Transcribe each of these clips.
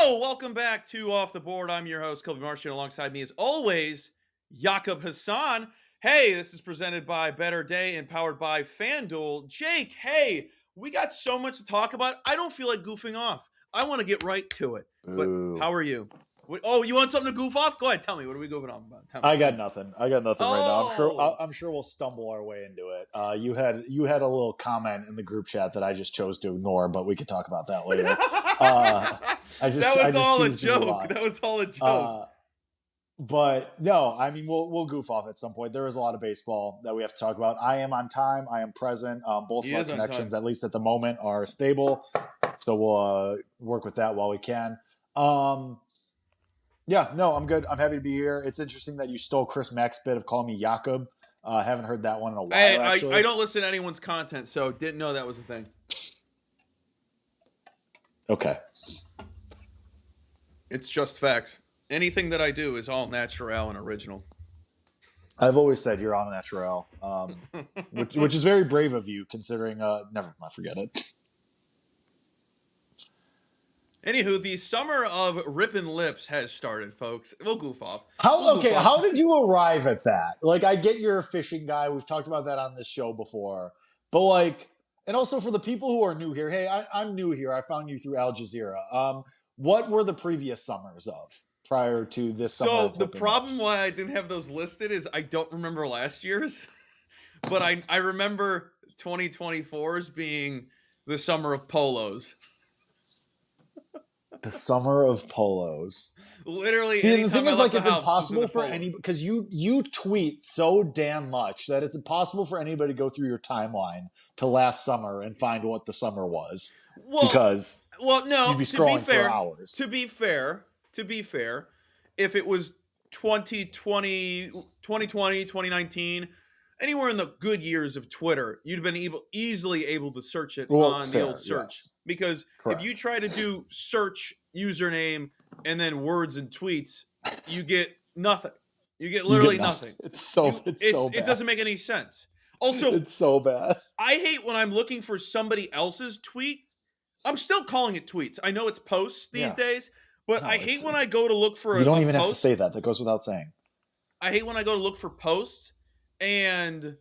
Yo, welcome back to Off the Board. I'm your host, Kobe Martian. Alongside me, as always, Jakob Hassan. Hey, this is presented by Better Day and powered by FanDuel. Jake, hey, we got so much to talk about. I don't feel like goofing off. I want to get right to it. But how are you? Oh, you want something to goof off? Go ahead, tell me. What are we goofing off about? Tell me. I got nothing right now. I'm sure we'll stumble our way into it. You had a little comment in the group chat that I just chose to ignore, but we could talk about that later. That was all a joke. But no, I mean we'll goof off at some point. There is a lot of baseball that we have to talk about. I am on time. I am present. Both of our connections, at least at the moment, are stable, so we'll work with that while we can. Yeah, no, I'm good. I'm happy to be here. It's interesting that you stole Chris Mack's bit of calling me Jakob. I haven't heard that one in a while, actually. I don't listen to anyone's content, so didn't know that was a thing. Okay. It's just facts. Anything that I do is all natural and original. I've always said you're all natural, which is very brave of you, considering... never mind, forget it. Anywho, the summer of ripping lips has started, folks. We'll goof off. How did you arrive at that? Like, I get you're a fishing guy. We've talked about that on this show before. But, like, and also for the people who are new here, hey, I'm new here. I found you through Al Jazeera. What were the previous summers of prior to this summer? So, the problem why I didn't have those listed is I don't remember last year's. But I remember 2024's being the summer of polos. The summer of polos. Literally. See, the thing is, like, it's impossible for anybody, because you tweet so damn much that it's impossible for anybody to go through your timeline to last summer and find what the summer was. No, you'd be scrolling for hours. To be fair, if it was 2020, 2019, anywhere in the good years of Twitter, you'd have been easily able to search it on the old search. Yes. Because if you try to do search username and then words and tweets, you get nothing. You get literally nothing. It's so bad. It doesn't make any sense. Also, it's so bad. I hate when I'm looking for somebody else's tweet. I'm still calling it tweets. I know it's posts these days, but I hate when I go to look for You don't even have to say that. That goes without saying. I hate when I go to look for posts and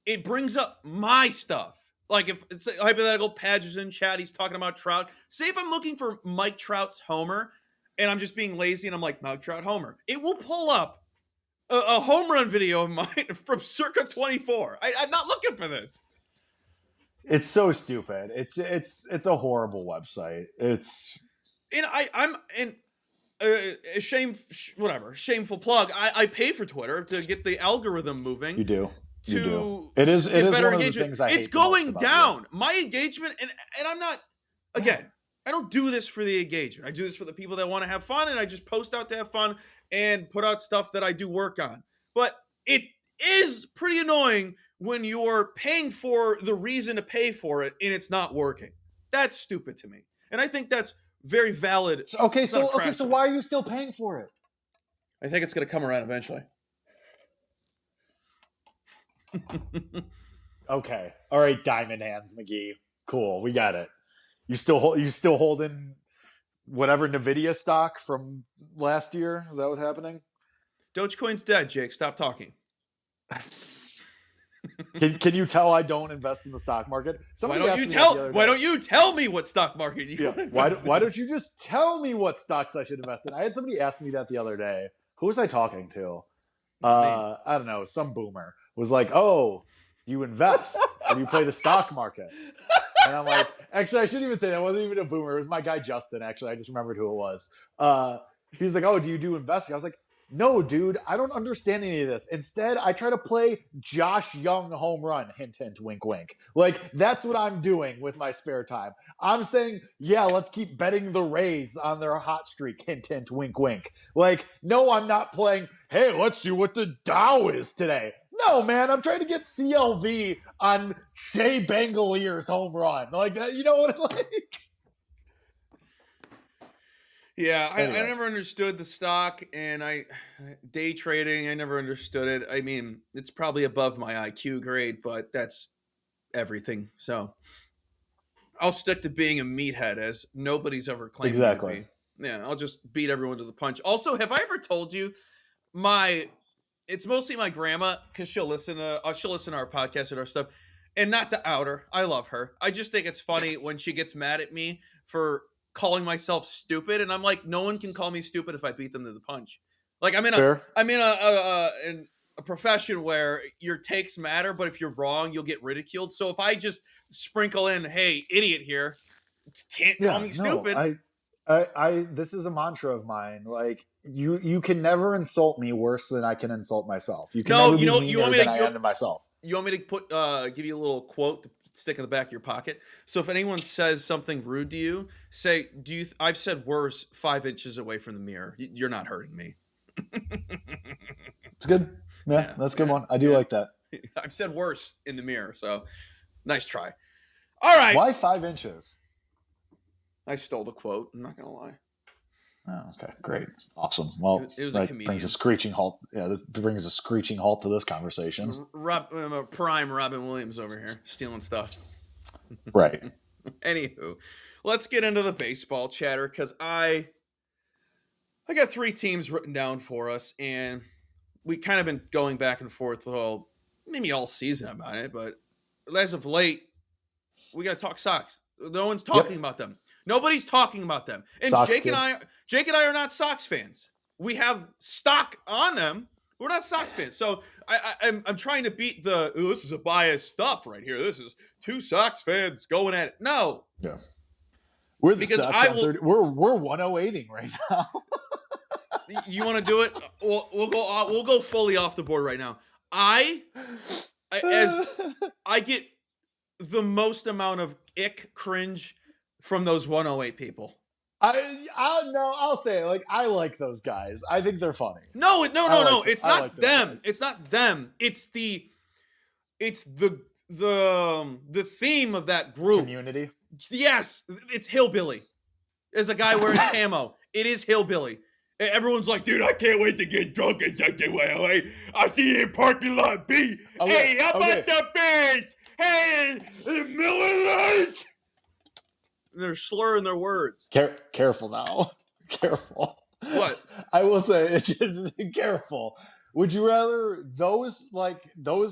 it brings up my stuff. Like if it's a hypothetical, Padge is in chat, he's talking about Trout. Say if I'm looking for Mike Trout's homer and I'm just being lazy and I'm like, Mike Trout homer. It will pull up a home run video of mine from circa 24. I'm not looking for this. It's so stupid. It's a horrible website. Shameful plug. I pay for Twitter to get the algorithm moving. You do. It is one of the things I hate. It's going down. My engagement, and I'm not, again, I don't do this for the engagement. I do this for the people that want to have fun, and I just post out to have fun and put out stuff that I do work on. But it is pretty annoying when you're paying for the reason to pay for it and it's not working. That's stupid to me. And I think that's very valid. So why are you still paying for it? I think it's going to come around eventually. Okay. All right, Diamond Hands McGee. Cool, we got it. You still holding whatever Nvidia stock from last year? Is that what's happening? Dogecoin's dead, Jake. Stop talking. Can you tell I don't invest in the stock market? Why don't you tell me what stock market you invest in? Why don't you just tell me what stocks I should invest in? I had somebody ask me that the other day. Who was I talking to? I don't know. Some boomer was like, "Oh, you invest or you play the stock market?" And I'm like, actually, I shouldn't even say that. It wasn't even a boomer. It was my guy Justin. Actually, I just remembered who it was. He's like, "Oh, do you do investing?" I was like, "No, dude, I don't understand any of this. Instead, I try to play Josh Young home run, hint, hint, wink, wink. Like, that's what I'm doing with my spare time. I'm saying, yeah, let's keep betting the Rays on their hot streak, hint, hint, wink, wink. Like, no, I'm not playing, hey, let's see what the Dow is today. No, man, I'm trying to get CLV on Shea Bangalier's home run. Like, you know what, like... Yeah, anyway. I never understood the stock, and day trading, I never understood it. I mean, it's probably above my IQ grade, but that's everything. So I'll stick to being a meathead, as nobody's ever claimed to be. Yeah, I'll just beat everyone to the punch. Also, have I ever told you it's mostly my grandma because she'll listen to our podcast and our stuff, and not to out her. I love her. I just think it's funny when she gets mad at me for calling myself stupid, and I'm like, no one can call me stupid if I beat them to the punch. Like Fair. I'm in a profession where your takes matter, but if you're wrong, you'll get ridiculed. So if I just sprinkle in, "Hey, idiot," here, can't call Yeah, me no, stupid. this is a mantra of mine. Like you can never insult me worse than I can insult myself. You can No, never you be know, you meaner want me than to I am to myself. you want me to give you a little quote to stick in the back of your pocket. So if anyone says something rude to you, say, I've said worse 5 inches away from the mirror. You're not hurting me. It's good. Yeah, Yeah, that's a good yeah, one. I do yeah. like that. I've said worse in the mirror. So nice try. All right. Why 5 inches? I stole the quote. I'm not gonna lie. Oh, okay, great, awesome. Well, It was a that comedian. brings a screeching halt. Yeah, this brings a screeching halt to this conversation. I'm a prime Robin Williams over here stealing stuff. Right. Anywho, let's get into the baseball chatter because I got 3 teams written down for us, and we kind of been going back and forth, well, maybe all season about it, but as of late, we got to talk Sox. No one's talking about them. Nobody's talking about them. And Sox Jake kid. and I are not Sox fans. We have stock on them. We're not Sox fans. So I'm trying to beat this is a biased stuff right here. This is 2 Sox fans going at it. No. Yeah. We're the Because Sox I on will- 30. We're 108ing right now. You want to do it? We'll go fully off the board right now. I get the most amount of cringe from those 108 people. I'll say it. Like, I like those guys. I think they're funny. No. It's I not like those them. guys. It's not them. It's the theme of that group. Community. Yes, it's hillbilly. There's a guy wearing camo. It is hillbilly. Everyone's like, dude, I can't wait to get drunk and shut the way away. I see you in parking lot B. Okay, Hey, how okay. about the base? Hey, Miller Lake. They're slurring their words. Careful now. Careful. What? I will say, it's just careful. Would you rather those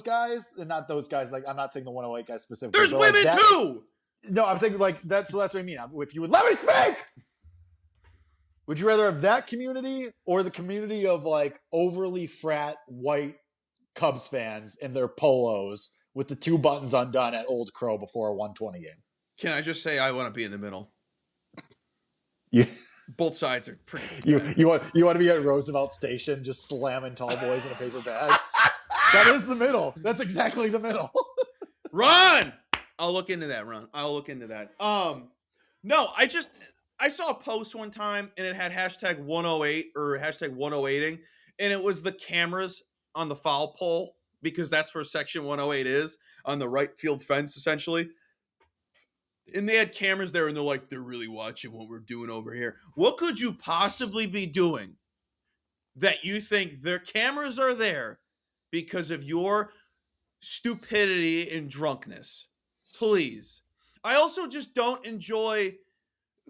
guys, and not those guys? Like, I'm not saying the 108 guys specifically. There's but like women too. No, I'm saying like that's what I mean. If you would let me speak, would you rather have that community or the community of like overly frat white Cubs fans in their polos with the 2 buttons undone at Old Crow before a 120 game? Can I just say I want to be in the middle? Yeah. Both sides are pretty. You want to be at Roosevelt Station just slamming tall boys in a paper bag? That is the middle. That's exactly the middle. Run! I'll look into that, Ron. I'll look into that. No, I saw a post one time and it had hashtag 108 or hashtag 108ing, and it was the cameras on the foul pole because that's where section 108 is, on the right field fence, essentially. And they had cameras there, and they're like, they're really watching what we're doing over here. What could you possibly be doing that you think their cameras are there because of your stupidity and drunkenness? Please. I also just don't enjoy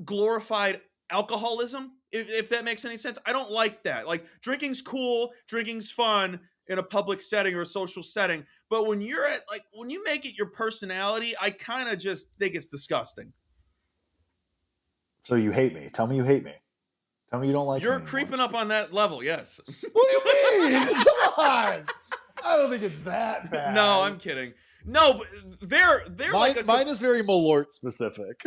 glorified alcoholism, if that makes any sense. I don't like that. Like, drinking's cool, drinking's fun in a public setting or a social setting, but when you make it your personality, I kind of just think it's disgusting. So you hate me. Tell me you hate me. Tell me you don't like me. You're anymore. creeping up on that level, yes. What do you mean? Come on. I don't think it's that bad. No, I'm kidding. No, but they're mine is very Malort specific.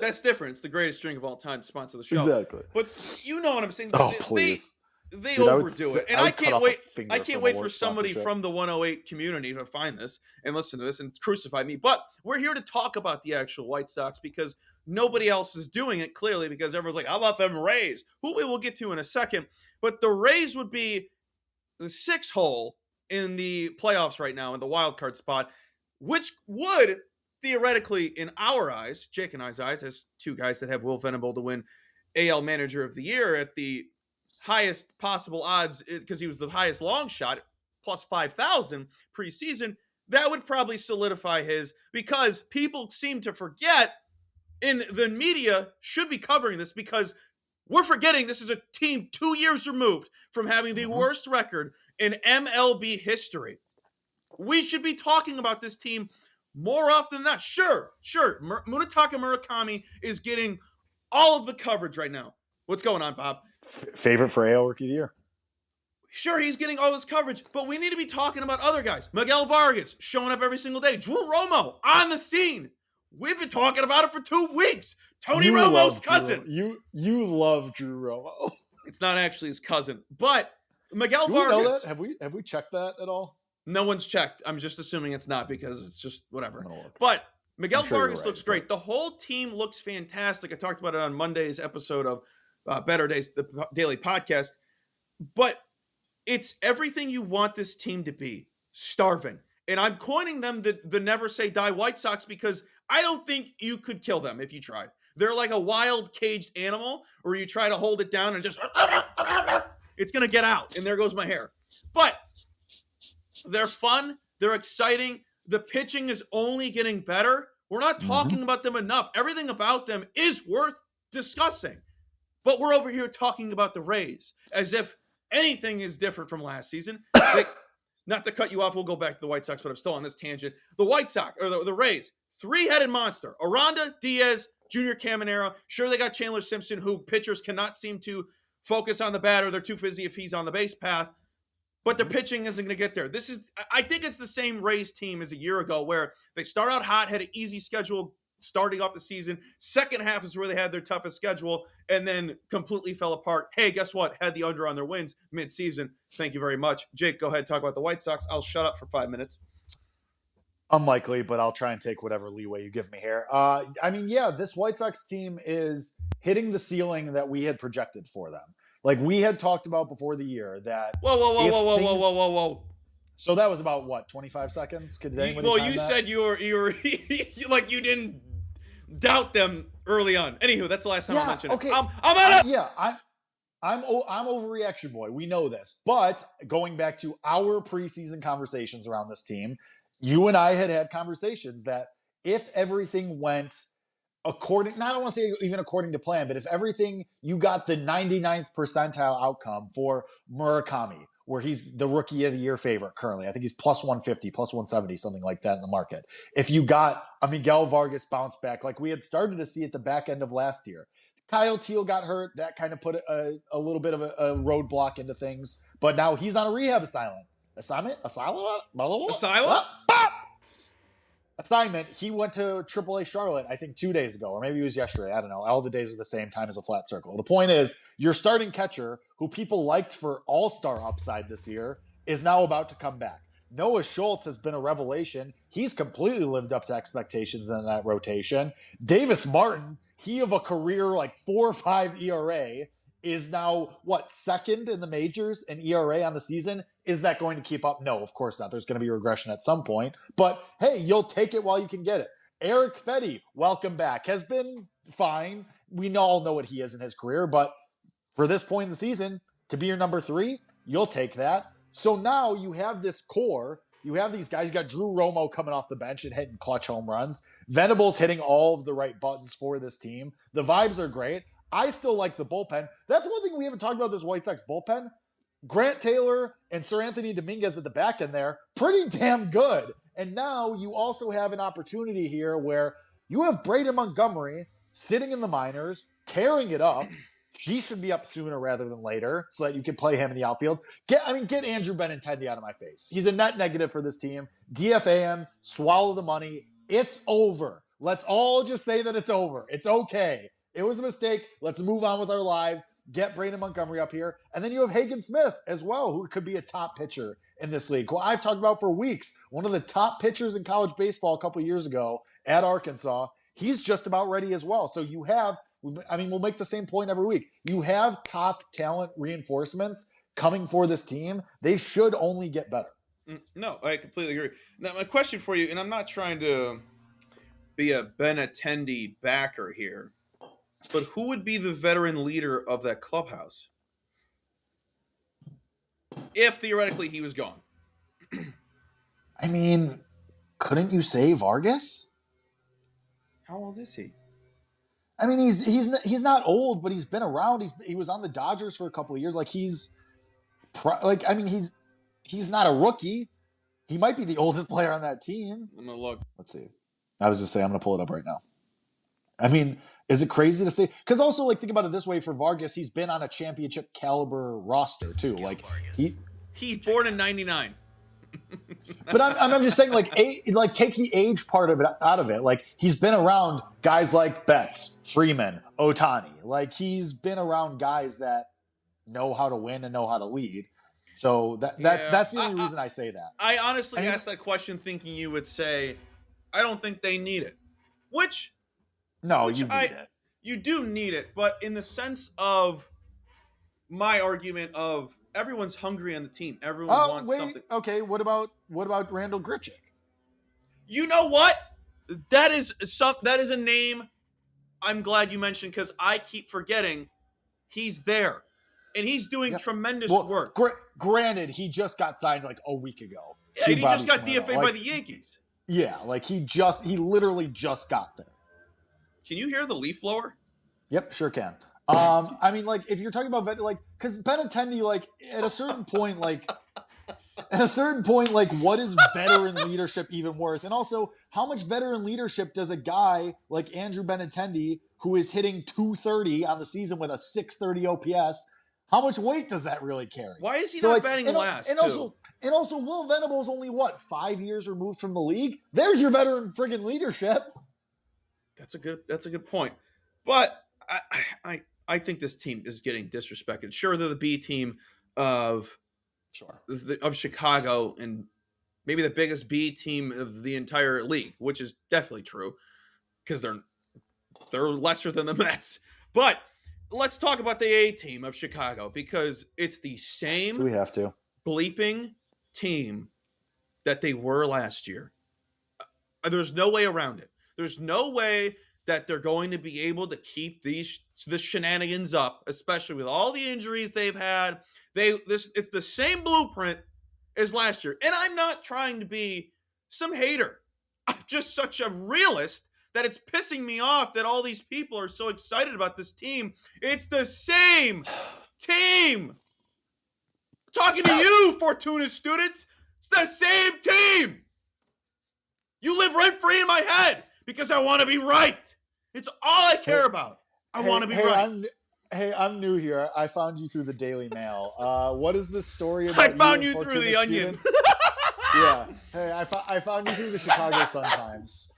That's different. It's the greatest drink of all time to sponsor the show. Exactly. But you know what I'm saying. Oh, please. They Dude, overdo it. And I can't wait. I can't wait for Malort somebody sponsorship. from the 108 community to find this and listen to this and crucify me. But we're here to talk about the actual White Sox because nobody else is doing it, clearly, because everyone's like, how about them Rays? Who we will get to in a second. But the Rays would be the 6th hole in the playoffs right now in the wild card spot, which would theoretically, in our eyes, Jake and I's eyes, as 2 guys that have Will Venable to win AL Manager of the Year at the highest possible odds, because he was the highest long shot, plus 5,000 preseason, that would probably solidify his, because people seem to forget, and the media should be covering this, because We're forgetting this is a team 2 years removed from having the worst record in MLB history. We should be talking about this team more often than not. Sure. Munetaka Murakami is getting all of the coverage right now. What's going on, Bob? Favorite for AL Rookie of the Year. Sure, he's getting all this coverage, but we need to be talking about other guys. Miguel Vargas showing up every single day. Drew Romo on the scene. We've been talking about it for 2 weeks. Tony Romo's cousin. You love Drew Romo. It's not actually his cousin, but Miguel Do Vargas. we know that? Have we checked that at all? No one's checked. I'm just assuming it's not because it's just whatever. But Miguel Vargas looks great. The whole team looks fantastic. I talked about it on Monday's episode of Better Days, the daily podcast. But it's everything you want this team to be. Starving. And I'm coining them the never say die White Sox because I don't think you could kill them if you tried. They're like a wild caged animal where you try to hold it down and just it's going to get out. And there goes my hair. But they're fun. They're exciting. The pitching is only getting better. We're not talking about them enough. Everything about them is worth discussing. But we're over here talking about the Rays as if anything is different from last season. Not to cut you off, we'll go back to the White Sox, but I'm still on this tangent. The White Sox, or the Rays, three-headed monster. Aranda, Diaz, Junior Caminero. Sure, they got Chandler Simpson, who pitchers cannot seem to focus on the bat, or they're too busy if he's on the base path. But their pitching isn't going to get there. I think it's the same Rays team as a year ago, where they start out hot, had an easy schedule starting off the season. Second half is where they had their toughest schedule, and then completely fell apart. Hey, guess what? Had the under on their wins mid-season. Thank you very much. Jake, go ahead, talk about the White Sox. I'll shut up for 5 minutes. Unlikely, but I'll try and take whatever leeway you give me here. This White Sox team is hitting the ceiling that we had projected for them. Like we had talked about before the year that... Whoa. So that was about, what, 25 seconds? Could anybody you said you were like you didn't doubt them early on. Anywho, that's the last time I mentioned it. I'm overreaction boy. We know this. But going back to our preseason conversations around this team, you and I had conversations that if everything went according, I don't want to say even according to plan, but if everything, you got the 99th percentile outcome for Murakami, where he's the rookie of the year favorite currently. I think he's plus 150, plus 170, something like that in the market. If you got a Miguel Vargas bounce back, like we had started to see at the back end of last year, Kyle Teal got hurt. That kind of put a little bit of a roadblock into things. But now he's on a rehab assignment. Assignment. He went to AAA Charlotte, I think 2 days ago, or maybe it was yesterday. I don't know. All the days are the same time as a flat circle. The point is, your starting catcher, who people liked for all-star upside this year, is now about to come back. Noah Schultz has been a revelation. He's completely lived up to expectations in that rotation. Davis Martin, he of a career like 4.5 ERA, is now, second in the majors in ERA on the season? Is that going to keep up? No, of course not. There's going to be regression at some point. But, hey, you'll take it while you can get it. Eric Fetty, welcome back. Has been fine. We all know what he is in his career. But for this point in the season, to be your number 3, you'll take that. So now you have this core. You have these guys. You got Drew Romo coming off the bench and hitting clutch home runs. Venables hitting all of the right buttons for this team. The vibes are great. I still like the bullpen. That's one thing we haven't talked about this White Sox bullpen. Grant Taylor and Sir Anthony Dominguez at the back end there, pretty damn good. And now you also have an opportunity here where you have Braden Montgomery sitting in the minors, tearing it up. He should be up sooner rather than later so that you can play him in the outfield. Get Andrew Benintendi out of my face. He's a net negative for this team. DFA him, swallow the money. It's over. Let's all just say that it's over. It's okay. It was a mistake. Let's move on with our lives. Get Braden Montgomery up here. And then you have Hagen Smith as well, who could be a top pitcher in this league, who I've talked about for weeks. One of the top pitchers in college baseball a couple of years ago at Arkansas. He's just about ready as well. So you have, we'll make the same point every week. You have top talent reinforcements coming for this team. They should only get better. No, I completely agree. Now, my question for you, and I'm not trying to be a Benintendi backer here, but who would be the veteran leader of that clubhouse? If theoretically he was gone. Couldn't you say Vargas? How old is he? I mean, he's not old, but he's been around. He was on the Dodgers for a couple of years. Like he's not a rookie. He might be the oldest player on that team. I'm gonna look. Let's see. I was just saying, I'm gonna pull it up right now. I mean, is it crazy to say? Because also, like, think about it this way: for Vargas, he's been on a championship caliber roster too. Like he's born in '99. But I'm just saying, like, take the age part of it out of it. Like, he's been around guys like Betts, Freeman, Ohtani. Like, he's been around guys that know how to win and know how to lead. So that's the only reason I say that. I honestly asked that question thinking you would say, I don't think they need it. Which you need it. You do need it, but in the sense of my argument of everyone's hungry on the team. Everyone wants something. Okay, what about Randall Grichuk? You know what? That is a name I'm glad you mentioned because I keep forgetting he's there. And he's doing tremendous work. Granted, he just got signed like a week ago. Yeah, and he just got DFA'd by the Yankees. Yeah, like he literally just got there. Can you hear the leaf blower? Yep, sure can. I mean, like, if you're talking about, like, because Benintendi, like, at a certain point, like, what is veteran leadership even worth? And also, how much veteran leadership does a guy like Andrew Benintendi, who is hitting 230 on the season with a 630 OPS, how much weight does that really carry? Why is he not batting last? And also, Will Venable's only, 5 years removed from the league? There's your veteran friggin' leadership. That's a good point. But I think this team is getting disrespected. Sure, they're the B team of Chicago and maybe the biggest B team of the entire league, which is definitely true because they're lesser than the Mets. But let's talk about the A team of Chicago because it's the same we have to bleeping team that they were last year. There's no way around it. There's no way that they're going to be able to keep the shenanigans up, especially with all the injuries they've had. It's the same blueprint as last year. And I'm not trying to be some hater. I'm just such a realist that it's pissing me off that all these people are so excited about this team. It's the same team. Talking to you, Fortuna students. It's the same team. You live rent-free in my head because I want to be right. It's all I care about. I want to be right. I'm new here. I found you through the Daily Mail. What is this story about? I found you through the Onion. Yeah. Hey, I found you through the Chicago Sun-Times.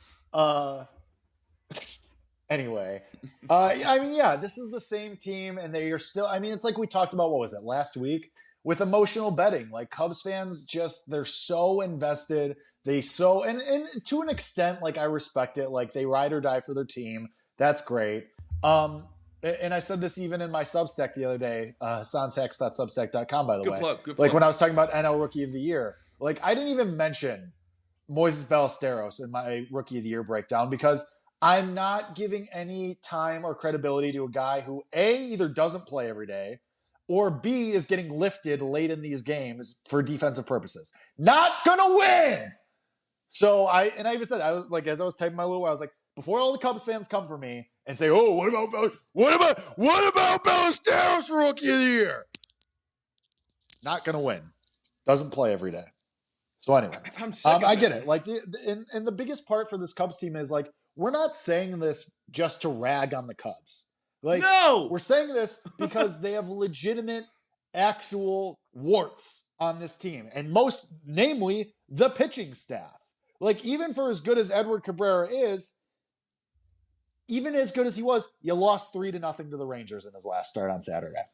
Anyway, I mean, yeah, this is the same team, and they are still. I mean, it's like we talked about. What was it last week? With emotional betting, like Cubs fans, they're so invested. And to an extent, like I respect it. Like they ride or die for their team. That's great. And I said this even in my Substack the other day, sanshacks.substack.com, by the way. Good plug. When I was talking about NL Rookie of the Year, like I didn't even mention Moises Ballesteros in my Rookie of the Year breakdown because I'm not giving any time or credibility to a guy who A, either doesn't play every day, or B, is getting lifted late in these games for defensive purposes. Not gonna win! So I even said, I was like, as I was typing my little, I was like, before all the Cubs fans come for me and say, oh, what about Ballesteros for Rookie of the Year? Not gonna win. Doesn't play every day. So anyway, I get it. Like, and the biggest part for this Cubs team is like, we're not saying this just to rag on the Cubs. Like, no! We're saying this because they have legitimate, actual warts on this team. And most namely, the pitching staff. Like, even for as good as Edward Cabrera is, even as good as he was, you lost 3-0 to the Rangers in his last start on Saturday.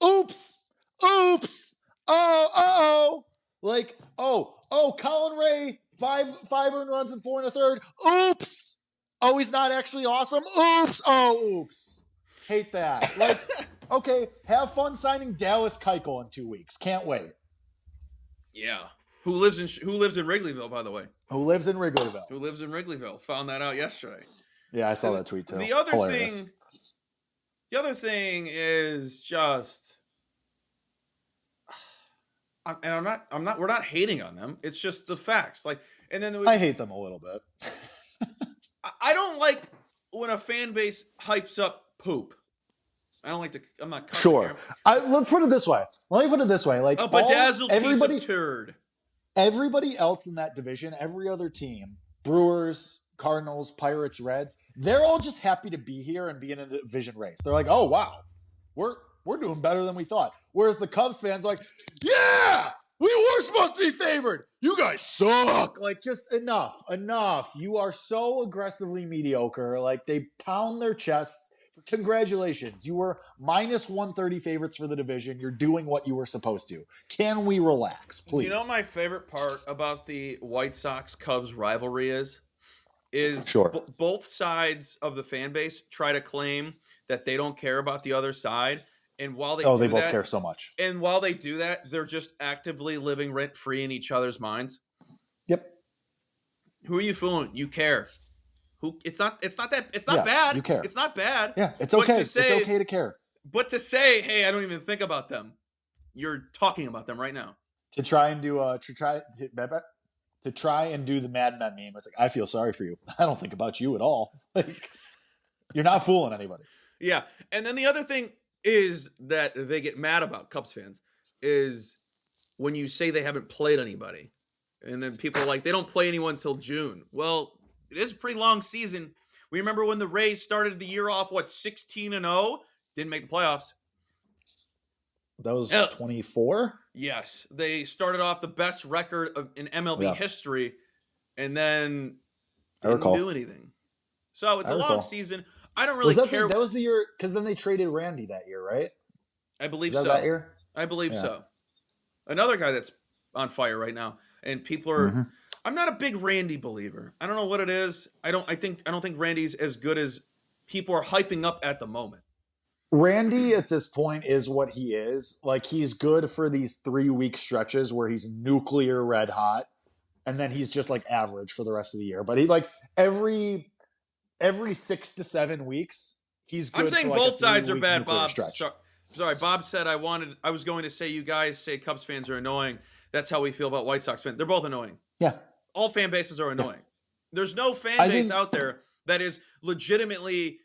Oops! Oh! Like, Colin Ray, five earned runs and 4 1/3. Oops! Oh, he's not actually awesome? Oops! Oh, oops. Hate that. Like, okay, have fun signing Dallas Keuchel in 2 weeks. Can't wait. Yeah. Who lives in Wrigleyville, by the way? Who lives in Wrigleyville. Found that out yesterday. Yeah, I saw that tweet too. The other thing is just, we're not hating on them. It's just the facts. Like, and then I hate them a little bit. I don't like when a fan base hypes up poop. I don't like to. I'm not cussing Sure. here. Let's put it this way. Let me put it this way. Like A bedazzled piece of turd. everybody else in that division, every other team, Brewers, Cardinals, Pirates, Reds, they're all just happy to be here and be in a division race. They're like, oh wow, we're doing better than we thought. Whereas the Cubs fans are like, yeah, we were supposed to be favored. You guys suck. Like, just enough. You are so aggressively mediocre. Like, they pound their chests. Congratulations. You were minus 130 favorites for the division. You're doing what you were supposed to. Can we relax, please? You know my favorite part about the White Sox-Cubs rivalry is sure. Both sides of the fan base try to claim that they don't care about the other side. And while they they both care so much. And while they do that, they're just actively living rent-free in each other's minds. Yep. Who are you fooling? You care. It's not Yeah, bad. You care. It's not bad. Yeah, it's okay. It's okay to care. But to say, hey, I don't even think about them, you're talking about them right now. To try and do the Mad Men meme, it's like, I feel sorry for you. I don't think about you at all. Like, you're not fooling anybody. Yeah. And then the other thing is that they get mad about, Cubs fans, is when you say they haven't played anybody. And then people are like, they don't play anyone until June. Well, it is a pretty long season. We remember when the Rays started the year off, 16-0? Didn't make the playoffs. That was 24? Yes. They started off the best record in MLB history, and then didn't do anything. So it's a long season. I don't really care. That was the year, because then they traded Randy that year, right? I believe so. That year? I believe so. Another guy that's on fire right now, and people are... Mm-hmm. I'm not a big Randy believer. I don't know what it is. I don't think Randy's as good as people are hyping up at the moment. Randy at this point is what he is. Like, he's good for these 3-week stretches where he's nuclear red hot, and then he's just like average for the rest of the year. But he, like, every 6 to 7 weeks, he's good. I'm saying for like both sides are bad, Bob. Stretch. Sorry, Bob said I was going to say you guys say Cubs fans are annoying. That's how we feel about White Sox fans. They're both annoying. Yeah. All fan bases are annoying. Yeah. There's no fan base out there that is legitimately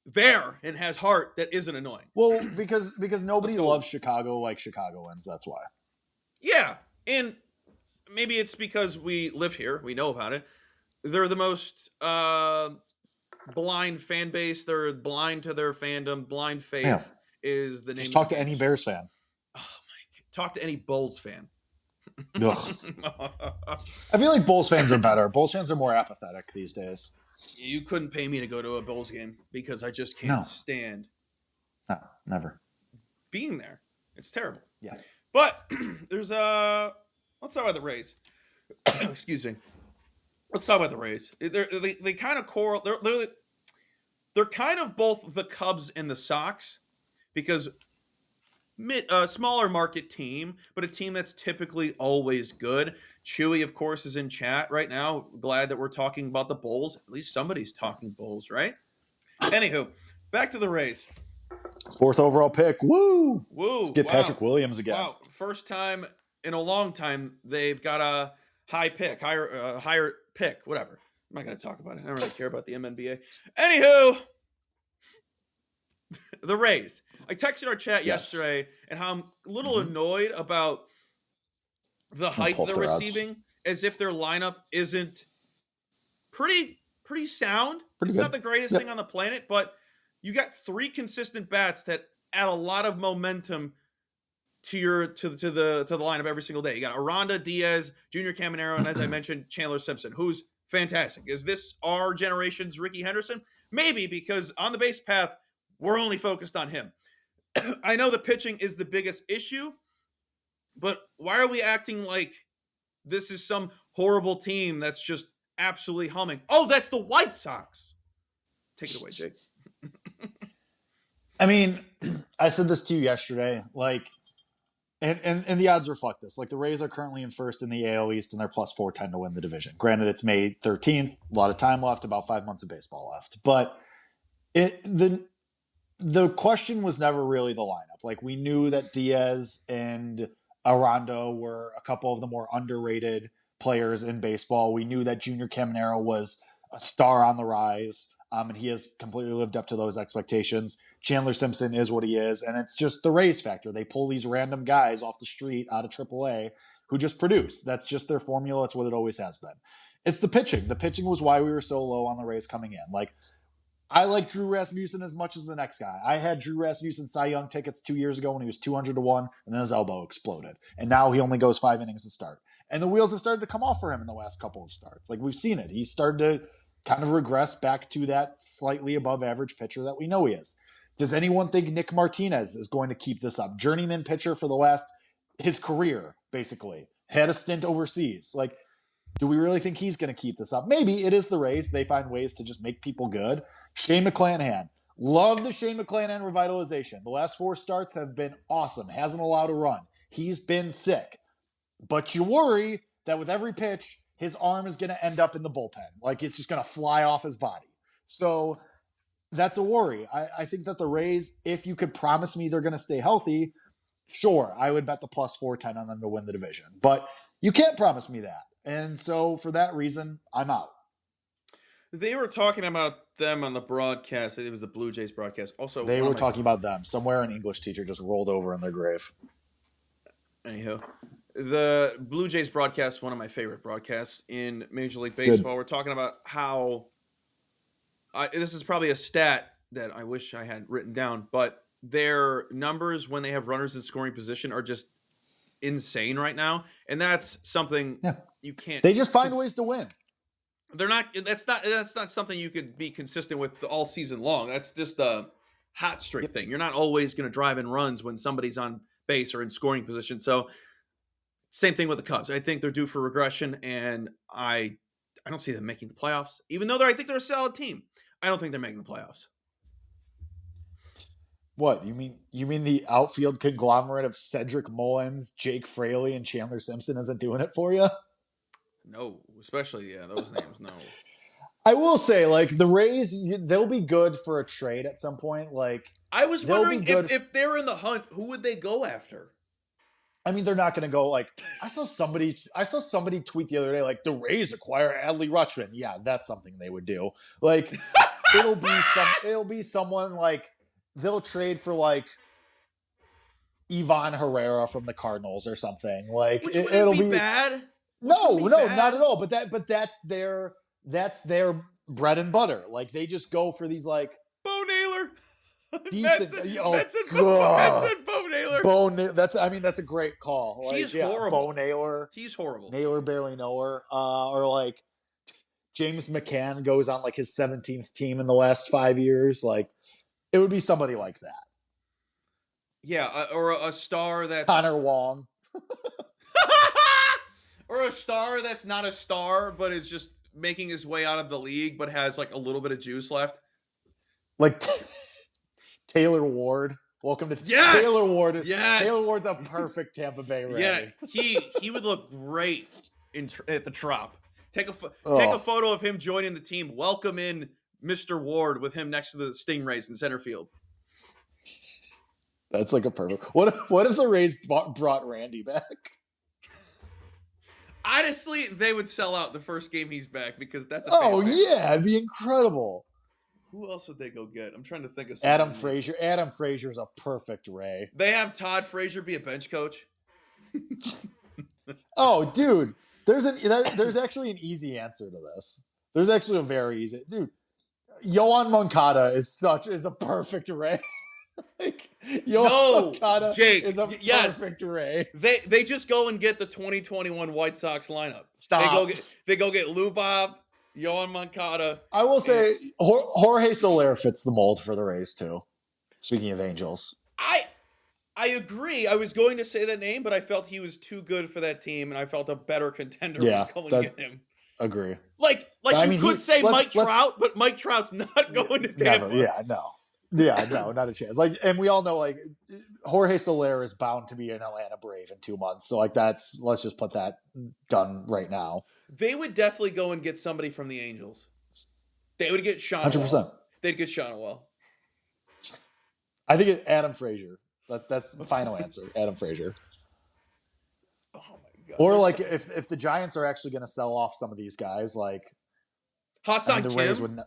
there and has heart that isn't annoying. Well, because nobody loves Chicago like Chicagoans. That's why. Yeah. And maybe it's because we live here. We know about it. They're the most blind fan base. They're blind to their fandom. Blind faith is the name. Just talk to any Bears fan. Oh, my God. Talk to any Bulls fan. Ugh. I feel like Bulls fans are better. Bulls fans are more apathetic these days. You couldn't pay me to go to a Bulls game because I just can't stand. No, never. Being there. It's terrible. Yeah. But there's let's talk about the Rays. Excuse me. Let's talk about the Rays. They kind of they're kind of both the Cubs and the Sox, because smaller market team, but a team that's typically always good. Chewy, of course, is in chat right now. Glad that we're talking about the Bulls. At least somebody's talking Bulls, right? Anywho, back to the Rays. 4th overall pick. Woo! Woo! Let's get Patrick Williams again. Wow! First time in a long time they've got a higher pick. Whatever. I'm not going to talk about it. I don't really care about the MNBA. Anywho, the Rays. I texted our chat yesterday and how I'm a little annoyed about the hype they're receiving, as if their lineup isn't pretty sound. It's not the greatest thing on the planet, but you got 3 consistent bats that add a lot of momentum to the lineup every single day. You got Aranda, Diaz, Junior Caminero, and as I mentioned, Chandler Simpson, who's fantastic. Is this our generation's Ricky Henderson? Maybe, because on the base path, we're only focused on him. I know the pitching is the biggest issue, but why are we acting like this is some horrible team that's just absolutely humming? Oh, that's the White Sox. Take it away, Jake. I mean, I said this to you yesterday, like, and the odds reflect this. Like, the Rays are currently in first in the AL East, and they're plus 410 to win the division. Granted, it's May 13th, a lot of time left, about 5 months of baseball left. But the question was never really the lineup. Like, we knew that Diaz and Aranda were a couple of the more underrated players in baseball. We knew that Junior Caminero was a star on the rise. And he has completely lived up to those expectations. Chandler Simpson is what he is, and it's just the Rays factor. They pull these random guys off the street out of AAA who just produce. That's just their formula. It's what it always has been. It's the pitching. The pitching was why we were so low on the Rays coming in. Like, I like Drew Rasmussen as much as the next guy. I had Drew Rasmussen Cy Young tickets 2 years ago when he was 200-1, and then his elbow exploded. And now he only goes 5 innings to start. And the wheels have started to come off for him in the last couple of starts. Like, we've seen it. He's started to kind of regress back to that slightly above average pitcher that we know he is. Does anyone think Nick Martinez is going to keep this up? Journeyman pitcher for his career, basically. Had a stint overseas. Like, do we really think he's going to keep this up? Maybe. It is the Rays. They find ways to just make people good. Shane McClanahan. Love the Shane McClanahan revitalization. The last 4 starts have been awesome. Hasn't allowed a run. He's been sick. But you worry that with every pitch, his arm is going to end up in the bullpen. Like, it's just going to fly off his body. So that's a worry. I think that the Rays, if you could promise me they're going to stay healthy, sure, I would bet the plus 410 on them to win the division. But you can't promise me that. And so for that reason, I'm out. They were talking about them on the broadcast. It was the Blue Jays broadcast. Also, they were talking about them. Somewhere an English teacher just rolled over in their grave. Anywho, the Blue Jays broadcast, one of my favorite broadcasts in Major League Baseball. We're talking about how this is probably a stat that I wish I had written down, but their numbers when they have runners in scoring position are just insane right now, and that's something you can't. They just find ways to win. They're not. That's not something you could be consistent with all season long. That's just a hot streak thing. You're not always going to drive in runs when somebody's on base or in scoring position. So, same thing with the Cubs. I think they're due for regression, and I don't see them making the playoffs. Even though I think they're a solid team, I don't think they're making the playoffs. What, you mean the outfield conglomerate of Cedric Mullins, Jake Fraley, and Chandler Simpson isn't doing it for you? No, especially those names. No, I will say, like, the Rays, they'll be good for a trade at some point. Like, I was wondering if they're in the hunt, who would they go after? I mean, they're not going to go like. I saw somebody tweet the other day, like, the Rays acquire Adley Rutschman. Yeah, that's something they would do. Like, it'll be someone like. They'll trade for, like, Ivan Herrera from the Cardinals or something. Like, it'll be bad. No, not at all. But that's their bread and butter. Like, they just go for these, like, Bo Naylor. Decent. That's Bo Naylor. That's a great call. Like, He's horrible. Bo Naylor. He's horrible. Naylor barely know her. Or like James McCann goes on like his 17th team in the last 5 years. Like, it would be somebody like that. Yeah, or a star that's Connor Wong. Or a star that's not a star, but is just making his way out of the league, but has like a little bit of juice left. Like Taylor Ward. Welcome to Taylor Ward. Taylor Ward's a perfect Tampa Bay Ray. Yeah, he would look great at the Trop. Take a photo of him joining the team. Welcome in Mr. Ward with him next to the Stingrays in center field. That's like a perfect. What if the Rays brought Randy back? Honestly, they would sell out the first game he's back because that's it'd be incredible. Who else would they go get? I'm trying to think of something. Adam Frazier. Adam Frazier's a perfect Ray. They have Todd Frazier be a bench coach. Oh, dude. There's actually an easy answer to this. There's actually a very easy dude. Yohan Moncada is a perfect Ray. Moncada is a perfect Ray. They just go and get the 2021 White Sox lineup. Stop. They go get Lou Bob, Yohan Moncada. I will say Jorge Soler fits the mold for the Rays too. Speaking of Angels. I agree. I was going to say that name, but I felt he was too good for that team, and I felt a better contender would go and get him. Agree. Like you could say Mike Trout, but Mike Trout's not going to Tampa. No, not a chance. Like, and we all know, like, Jorge Soler is bound to be an Atlanta Brave in 2 months. So, like, let's just put that done right now. They would definitely go and get somebody from the Angels. They would get Sean. 100%. They'd get Sean well. I think it's Adam Frazier. That's the final answer. Adam Frazier. Oh my god. Or like if the Giants are actually going to sell off some of these guys, like Hassan Kim. Rays would.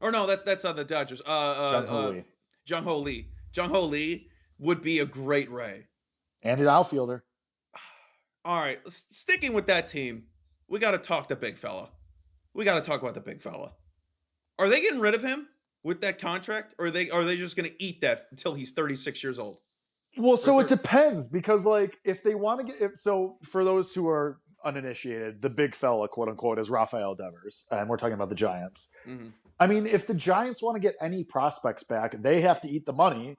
Or no, that's on the Dodgers. Jung Ho Lee. Jung Ho Lee. Jung Ho Lee would be a great Ray. And an outfielder. All right, sticking with that team, we got to talk the big fella. We got to talk about the big fella. Are they getting rid of him with that contract, or are they just going to eat that until he's 36 years old? Well, so it depends, because like if they want to get so for those who are uninitiated, the big fella, quote unquote, is Rafael Devers, and we're talking about the Giants. Mm-hmm. I mean, if the Giants want to get any prospects back, they have to eat the money,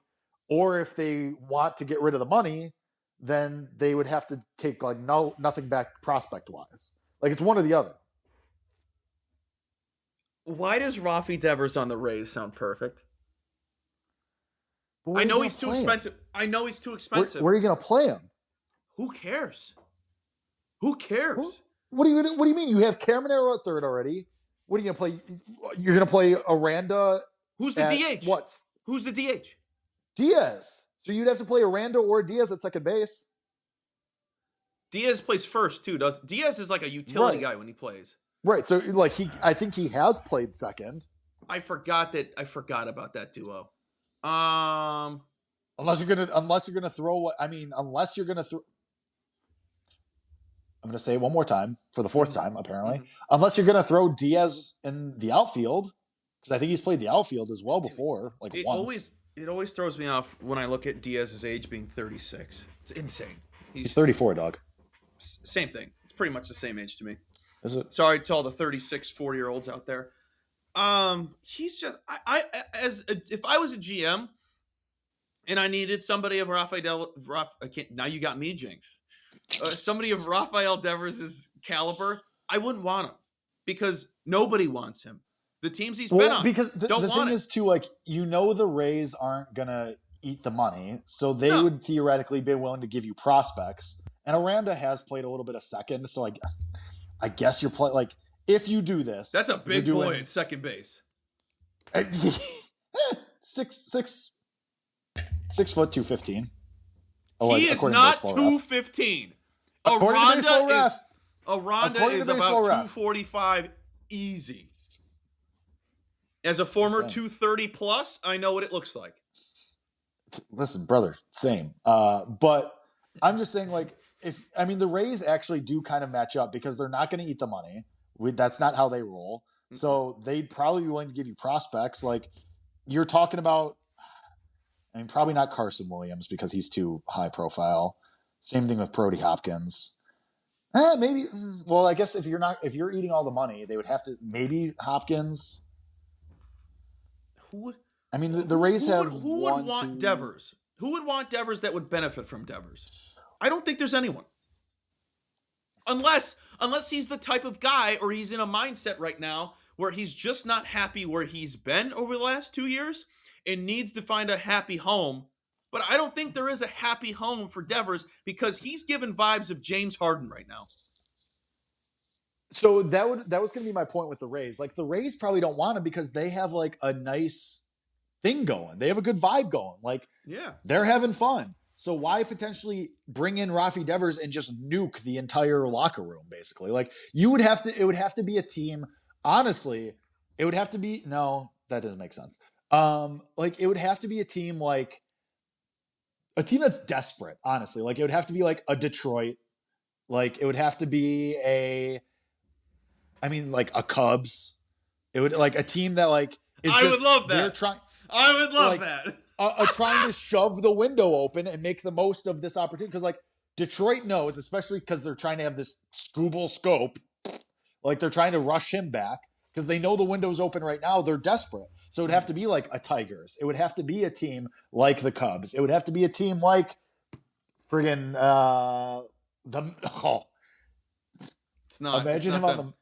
or if they want to get rid of the money, then they would have to take like nothing back prospect wise. Like it's one or the other. Why does Rafi Devers on the Rays sound perfect? I know he's too expensive. I know he's too expensive. Where are you going to play him? Who cares? Who cares? What do you mean? You have Caminero at third already. What are you going to play? You're going to play Aranda. Who's the DH? What? Who's the DH? Diaz. So you'd have to play Aranda or Diaz at second base. Diaz plays first too. Diaz is like a utility guy when he plays. Right. So like I think he has played second. I forgot about that duo. Unless you're gonna throw. I'm gonna say it one more time for the fourth time, apparently. Mm-hmm. Unless you're gonna throw Diaz in the outfield, because I think he's played the outfield as well before, like once. It always throws me off when I look at Diaz's age being 36. It's insane. He's 34, dog. Same thing. It's pretty much the same age to me. Is it? Sorry to all the 36, 40-year-olds out there. He's just if I was a GM and I needed somebody of now you got me jinxed. Somebody of Rafael Devers' caliber, I wouldn't want him because nobody wants him. The teams he's been on because the thing is too, like, the Rays aren't gonna eat the money, so they would theoretically be willing to give you prospects. And Aranda has played a little bit of second, so I guess you're playing like. If you do this, that's a big boy at second base. 6 foot 215. He is not 215. Aranda is about 245 easy. As a former 230 plus, I know what it looks like. Listen, brother, same. But I'm just saying, like, the Rays actually do kind of match up because they're not going to eat the money. That's not how they roll. So they'd probably be willing to give you prospects. Like you're talking about, probably not Carson Williams because he's too high profile. Same thing with Brody Hopkins. Maybe. Well, I guess if you're eating all the money, they would have to maybe Hopkins. The Rays who would want Devers? Who would want Devers that would benefit from Devers? I don't think there's anyone. Unless he's the type of guy, or he's in a mindset right now where he's just not happy where he's been over the last 2 years and needs to find a happy home. But I don't think there is a happy home for Devers because he's given vibes of James Harden right now. So that was going to be my point with the Rays. Like the Rays probably don't want him because they have like a nice thing going. They have a good vibe going. Like they're having fun. So why potentially bring in Rafi Devers and just nuke the entire locker room, basically? Like it would have to be a team. Honestly, it would have to be, no, that doesn't make sense. It would have to be a team that's desperate, honestly. Like it would have to be like a Detroit. Like it would have to be a Cubs. It would like a team that like is I would love that. I would love that. Trying to shove the window open and make the most of this opportunity. Because, like, Detroit knows, especially because they're trying to have this Scooble scope, like they're trying to rush him back because they know the window's open right now. They're desperate. So it would have to be like a Tigers. It would have to be a team like the Cubs. It would have to be a team like friggin' It's not. Imagine him on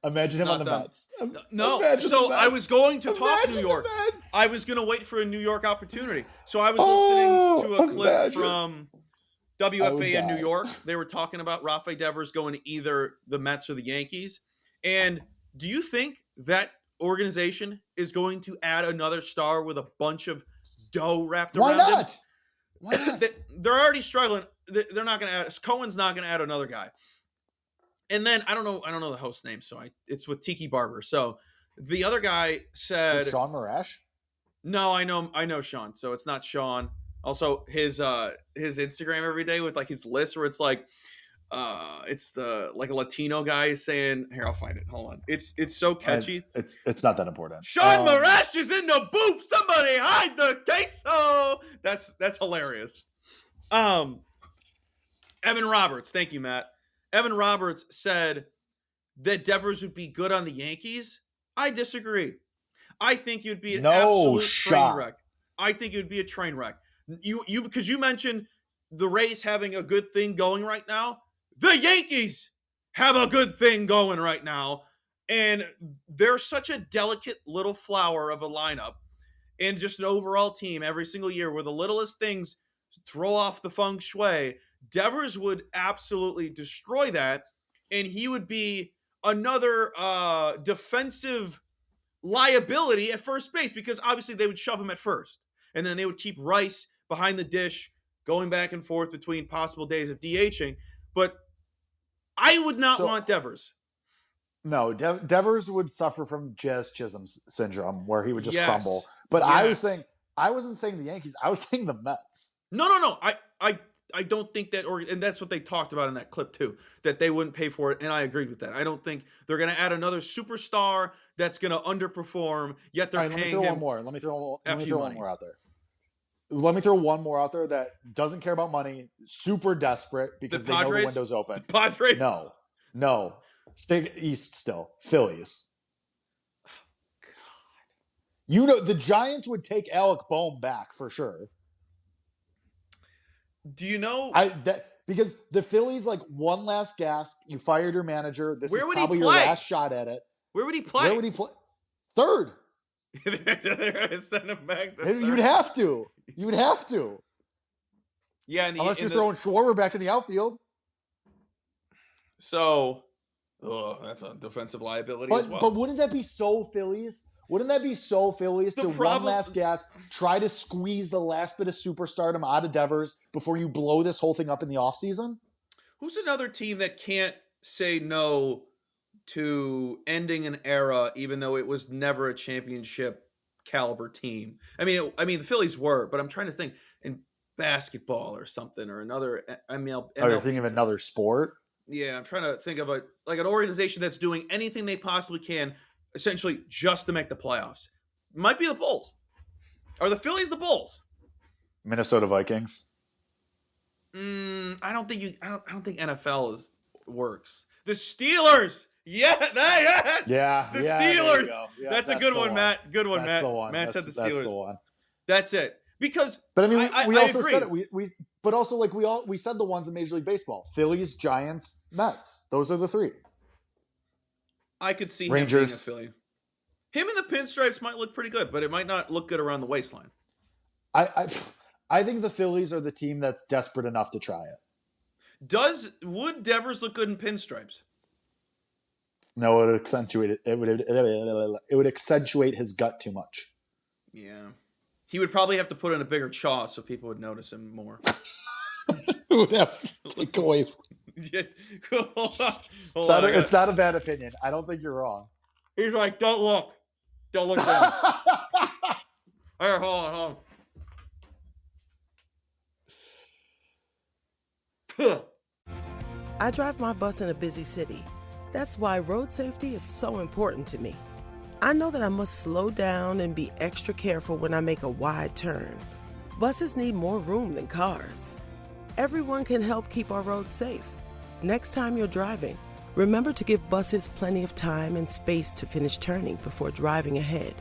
the Mets. No. So I was going to talk New York. I was going to wait for a New York opportunity. So I was listening to a clip from WFA in New York. They were talking about Rafael Devers going to either the Mets or the Yankees. And do you think that organization is going to add another star with a bunch of dough wrapped around him? Why not? They're already struggling. They're not going to add. Cohen's not going to add another guy. And then I don't know the host's name, so it's with Tiki Barber. So The other guy said, Sean Marash? "No, I know Sean. So it's not Sean. Also, his Instagram every day with like his list where it's like, it's the like a Latino guy saying, here, I'll find it. Hold on. It's so catchy. It's not that important. Sean Marash is in the booth. Somebody hide the queso. That's hilarious. Evan Roberts, thank you, Matt. Evan Roberts said that Devers would be good on the Yankees. I disagree. I think you'd be an absolute train wreck. I think it would be a train wreck. You because you mentioned the Rays having a good thing going right now. The Yankees have a good thing going right now. And they're such a delicate little flower of a lineup and just an overall team every single year where the littlest things throw off the feng shui. Devers would absolutely destroy that. And he would be another defensive liability at first base because obviously they would shove him at first. And then they would keep Rice behind the dish, going back and forth between possible days of DHing. But I would not want Devers. No, Devers would suffer from Jazz Chisholm syndrome where he would just crumble. But I wasn't saying the Yankees. I was saying the Mets. No. I don't think that, and that's what they talked about in that clip too, that they wouldn't pay for it. And I agreed with that. I don't think they're going to add another superstar that's going to underperform. Yet they're paying him. Let me throw one more. Let me throw one more out there. Let me throw one more out there that doesn't care about money, super desperate because they know the window's open. The Padres? No. Stay East still. Phillies. Oh, God. You know, the Giants would take Alec Boehm back for sure. Do you know? Because the Phillies, like, one last gasp. You fired your manager. This is probably your last shot at it. Where would he play? Third. They're going to send him back to third. You'd have to. Yeah. Unless you're throwing Schwarber back in the outfield. So, that's a defensive liability as well. But wouldn't that be so Phillies? Wouldn't that be so Phillies to one last gas, try to squeeze the last bit of superstardom out of Devers before you blow this whole thing up in the offseason? Who's another team that can't say no to ending an era, even though it was never a championship caliber team? I mean, the Phillies were, but I'm trying to think in basketball or something or another MLB. Oh, you're thinking of another sport? Yeah, I'm trying to think of an organization that's doing anything they possibly can, essentially just to make the playoffs. Might be the Bulls. Are the Phillies the Bulls? Minnesota Vikings. I don't think NFL works. The Steelers. Yeah. The Steelers. Yeah, that's a good one, Matt. Good one, Matt. Matt said the Steelers. That's the one. That's it. Because, but I mean, we also said it. But also, like, we said the ones in Major League Baseball: Phillies, Giants, Mets. Those are the three. I could see Rangers. him being a Philly. Him in the pinstripes might look pretty good, but it might not look good around the waistline. I think the Phillies are the team that's desperate enough to try it. Would Devers look good in pinstripes? No, it would accentuate his gut too much. Yeah. He would probably have to put in a bigger chaw so people would notice him more. Would have to take away. It's not a bad opinion. I don't think you're wrong. He's like, don't look down. Here, hold on. I drive my bus in a busy city. That's why road safety is so important to me. I know that I must slow down and be extra careful when I make a wide turn. Buses need more room than cars. Everyone can help keep our roads safe. Next time you're driving, remember to give buses plenty of time and space to finish turning before driving ahead.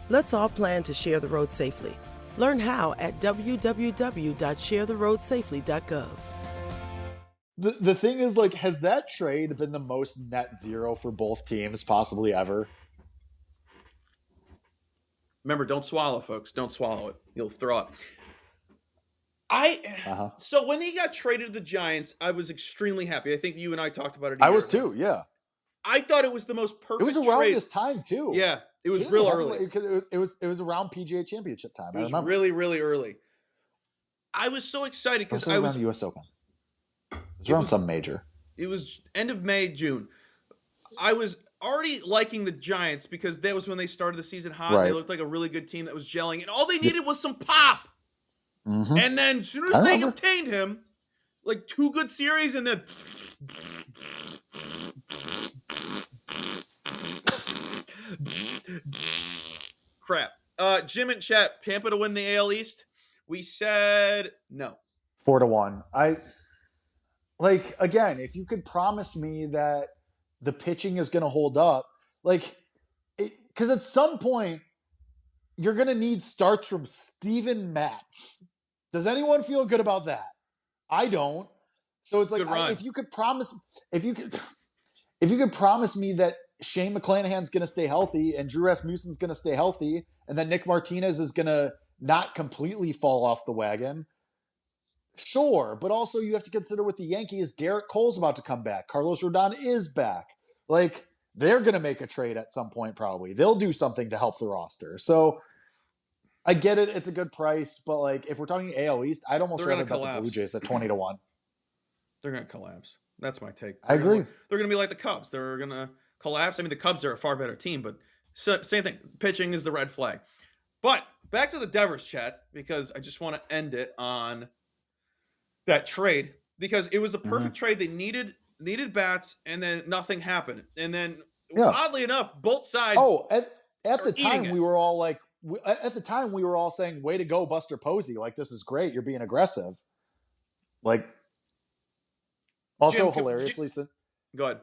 Let's all plan to share the road safely. Learn how at www.sharetheroadsafely.gov. The thing is, like, has that trade been the most net zero for both teams possibly ever? Remember, don't swallow, folks. Don't swallow it. You'll throw up. So when he got traded to the Giants, I was extremely happy. I think you and I talked about it. I was too, yeah. I thought it was the most perfect. It was around trade. this time too. Yeah, it was real early because it was around PGA Championship time. It was really early. I was so excited because I was around U.S. Open. It was around some major. It was end of May, June. I was already liking the Giants because that was when they started the season hot. And Right. they looked like a really good team that was gelling, and all they needed was some pop. Mm-hmm. And then as soon I as they remember. obtained him, like 2 good series, and then crap. Jim and chat, Tampa to win the AL East. We said no. 4-1. Again, if you could promise me that the pitching is going to hold up, because at some point you're going to need starts from Steven Matz. Does anyone feel good about that? I don't. So it's like, if you could promise me that Shane McClanahan's going to stay healthy and Drew Rasmussen's going to stay healthy, and then Nick Martinez is going to not completely fall off the wagon. Sure, but also you have to consider with the Yankees, Garrett Cole's about to come back. Carlos Rodon is back. They're going to make a trade at some point probably. They'll do something to help the roster. So I get it. It's a good price. But, if we're talking AL East, I'd almost rather bet the Blue Jays at 20-1. They're going to collapse. That's my take. I agree. They're going to be like the Cubs. They're going to collapse. I mean, the Cubs are a far better team, but same thing. Pitching is the red flag. But back to the Devers chat, because I just want to end it on that trade, because it was a perfect trade. They needed bats, and then nothing happened. And then, oddly enough, both sides. Oh, at the time we were all we were all saying, "Way to go, Buster Posey! This is great. You're being aggressive." Also, hilariously, go ahead.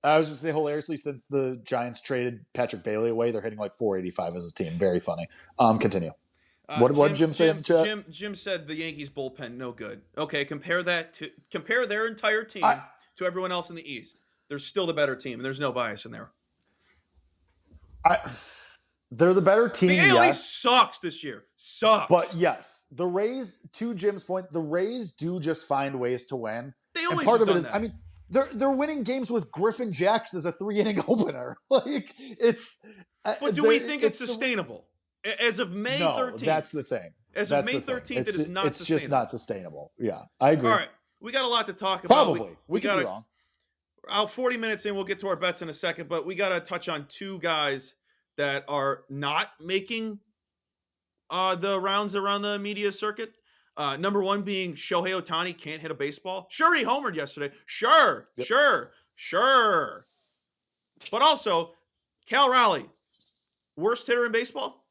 I was just saying, hilariously, since the Giants traded Patrick Bailey away, they're hitting 485 as a team. Very funny. Continue. What did Jim say in the chat? Jim said the Yankees bullpen no good. Okay, compare their entire team to everyone else in the East. They're still the better team, and there's no bias in there. They're the better team. The AL East sucks this year. Sucks. But yes, the Rays, to Jim's point, the Rays do just find ways to win. They always and part have of it done is, that. I mean, they're winning games with Griffin Jacks as a 3-inning opener. It's. But do we think it's sustainable? As of May 13th. No, that's the thing. As of May 13th, it is not sustainable. It's just not sustainable. Yeah, I agree. All right. We got a lot to talk about. Probably. We could be wrong. 40 minutes in, we'll get to our bets in a second, but we got to touch on 2 guys that are not making the rounds around the media circuit. Number 1 being Shohei Ohtani can't hit a baseball. Sure, he homered yesterday. Sure. But also, Cal Raleigh, worst hitter in baseball?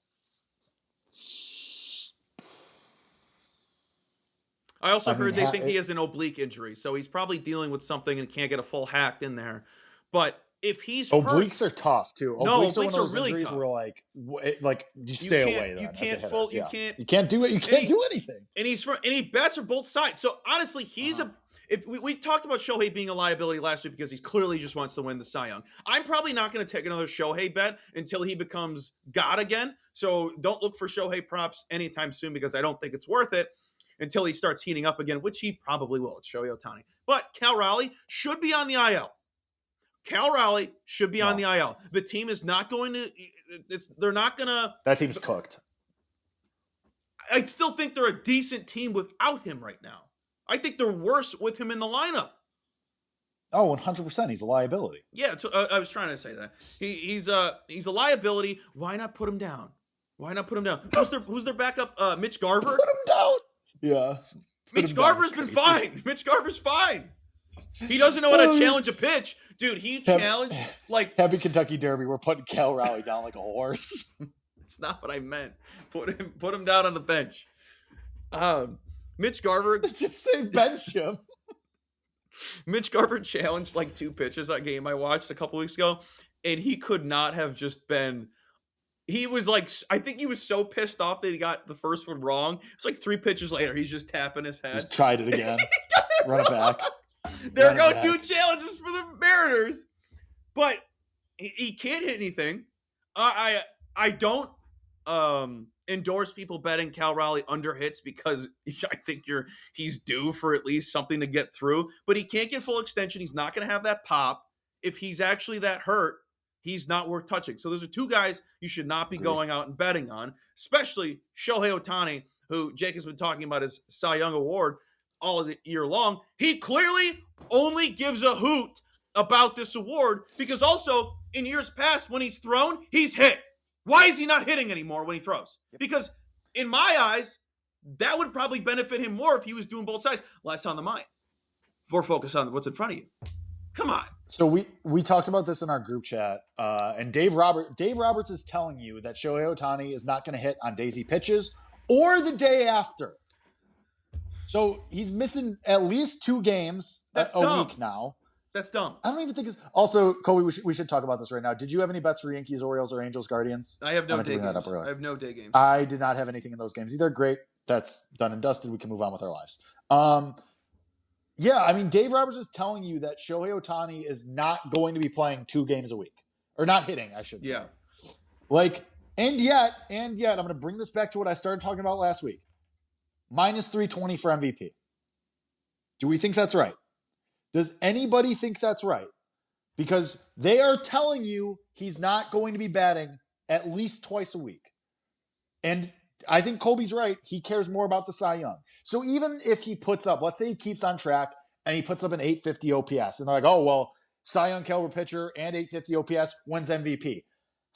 I also heard they think he has an oblique injury, so he's probably dealing with something and can't get a full hack in there. But if he's obliques are tough too. Obliques are really tough. Where you stay away. You can't do it. You can't do anything. And he bats from both sides. So honestly, he's If we talked about Shohei being a liability last week because he clearly just wants to win the Cy Young. I'm probably not going to take another Shohei bet until he becomes God again. So don't look for Shohei props anytime soon because I don't think it's worth it until he starts heating up again, which he probably will. It's Shohei Ohtani. But Cal Raleigh should be on the IL. On the IL. The team is not going to they're not going to That team's cooked. I still think they're a decent team without him right now. I think they're worse with him in the lineup. Oh, 100%. He's a liability. Yeah, so, I was trying to say that. He's a liability. Why not put him down? Who's their backup? Mitch Garver? Put him down. Yeah. Mitch Garver's been fine. Mitch Garver's fine. He doesn't know how to challenge a pitch. Dude, he challenged Happy Kentucky Derby. We're putting Cal Raleigh down like a horse. It's not what I meant. Put him down on the bench. Mitch Garver. Just say bench him. Mitch Garver challenged 2 pitches that game I watched a couple weeks ago, and he could not have just been. He was I think he was so pissed off that he got the first one wrong. It's 3 pitches later, he's just tapping his head. Just tried it again. Run it back. There go 2 challenges for the Mariners. But he can't hit anything. I don't endorse people betting Cal Raleigh under hits because I think he's due for at least something to get through. But he can't get full extension. He's not going to have that pop. If he's actually that hurt, he's not worth touching. So those are 2 guys you should not be going out and betting on, especially Shohei Ohtani, who Jake has been talking about his Cy Young Award all year long. He clearly only gives a hoot about this award because also in years past when he's thrown, he's hit. Why is he not hitting anymore when he throws? Because in my eyes, that would probably benefit him more if he was doing both sides. Less on the mind. More focus on what's in front of you. Come on. So we talked about this in our group chat, and Dave Roberts is telling you that Shohei Ohtani is not going to hit on daisy pitches or the day after. So he's missing at least 2 games a week now. That's dumb. I don't even think it's... Also, Colby, we should talk about this right now. Did you have any bets for Yankees, Orioles, or Angels, Guardians? I have no day games. I have no day games. I did not have anything in those games either. Great. That's done and dusted. We can move on with our lives. Yeah, I mean, Dave Roberts is telling you that Shohei Ohtani is not going to be playing 2 games a week. Or not hitting, I should say. Yeah. Like, and yet, I'm going to bring this back to what I started talking about last week. Minus 320 for MVP. Do we think that's right? Does anybody think that's right? Because they are telling you he's not going to be batting at least twice a week. And I think Colby's right. He cares more about the Cy Young. So even if he puts up, let's say he keeps on track and he puts up an 850 OPS, and they're like, oh, well, Cy Young caliber pitcher and 850 OPS wins MVP.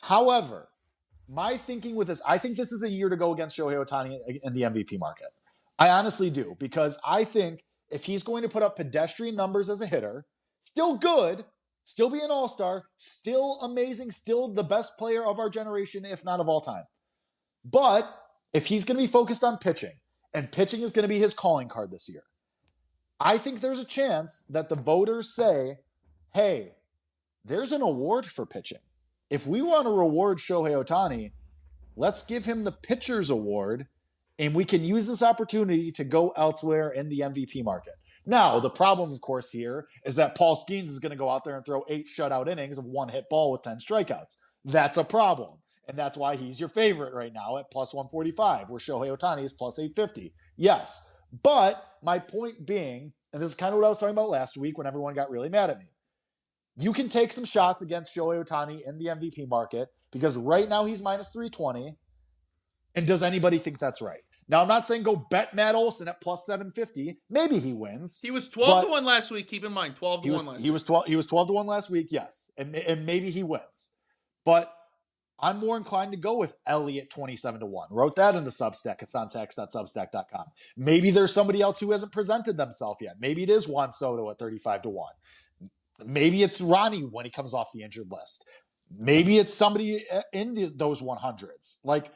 However, my thinking with this, I think this is a year to go against Shohei Ohtani in the MVP market. I honestly do, because I think if he's going to put up pedestrian numbers as a hitter, still good, still be an all-star, still amazing, still the best player of our generation, if not of all time. But if he's going to be focused on pitching, and pitching is going to be his calling card this year, I think there's a chance that the voters say, hey, there's an award for pitching. If we want to reward Shohei Ohtani, let's give him the pitcher's award, and we can use this opportunity to go elsewhere in the MVP market. Now, the problem, of course, here is that Paul Skeens is going to go out there and throw 8 shutout innings of 1 hit ball with 10 strikeouts. That's a problem. And that's why he's your favorite right now at plus 145, where Shohei Ohtani is plus 850. Yes. But my point being, and this is kind of what I was talking about last week when everyone got really mad at me, you can take some shots against Shohei Ohtani in the MVP market because right now he's minus 320. And does anybody think that's right? Now, I'm not saying go bet Matt Olson at plus 750. Maybe he wins. He was 12-1 last week. Keep in mind, 12-1 last week. He was 12-1 last week, yes. And maybe he wins. But I'm more inclined to go with Elliott 27-1. Wrote that in the Substack. It's on sacks.substack.com. Maybe there's somebody else who hasn't presented themselves yet. Maybe it is Juan Soto at 35-1. Maybe it's Ronnie when he comes off the injured list. Maybe it's somebody in those 100s. Like,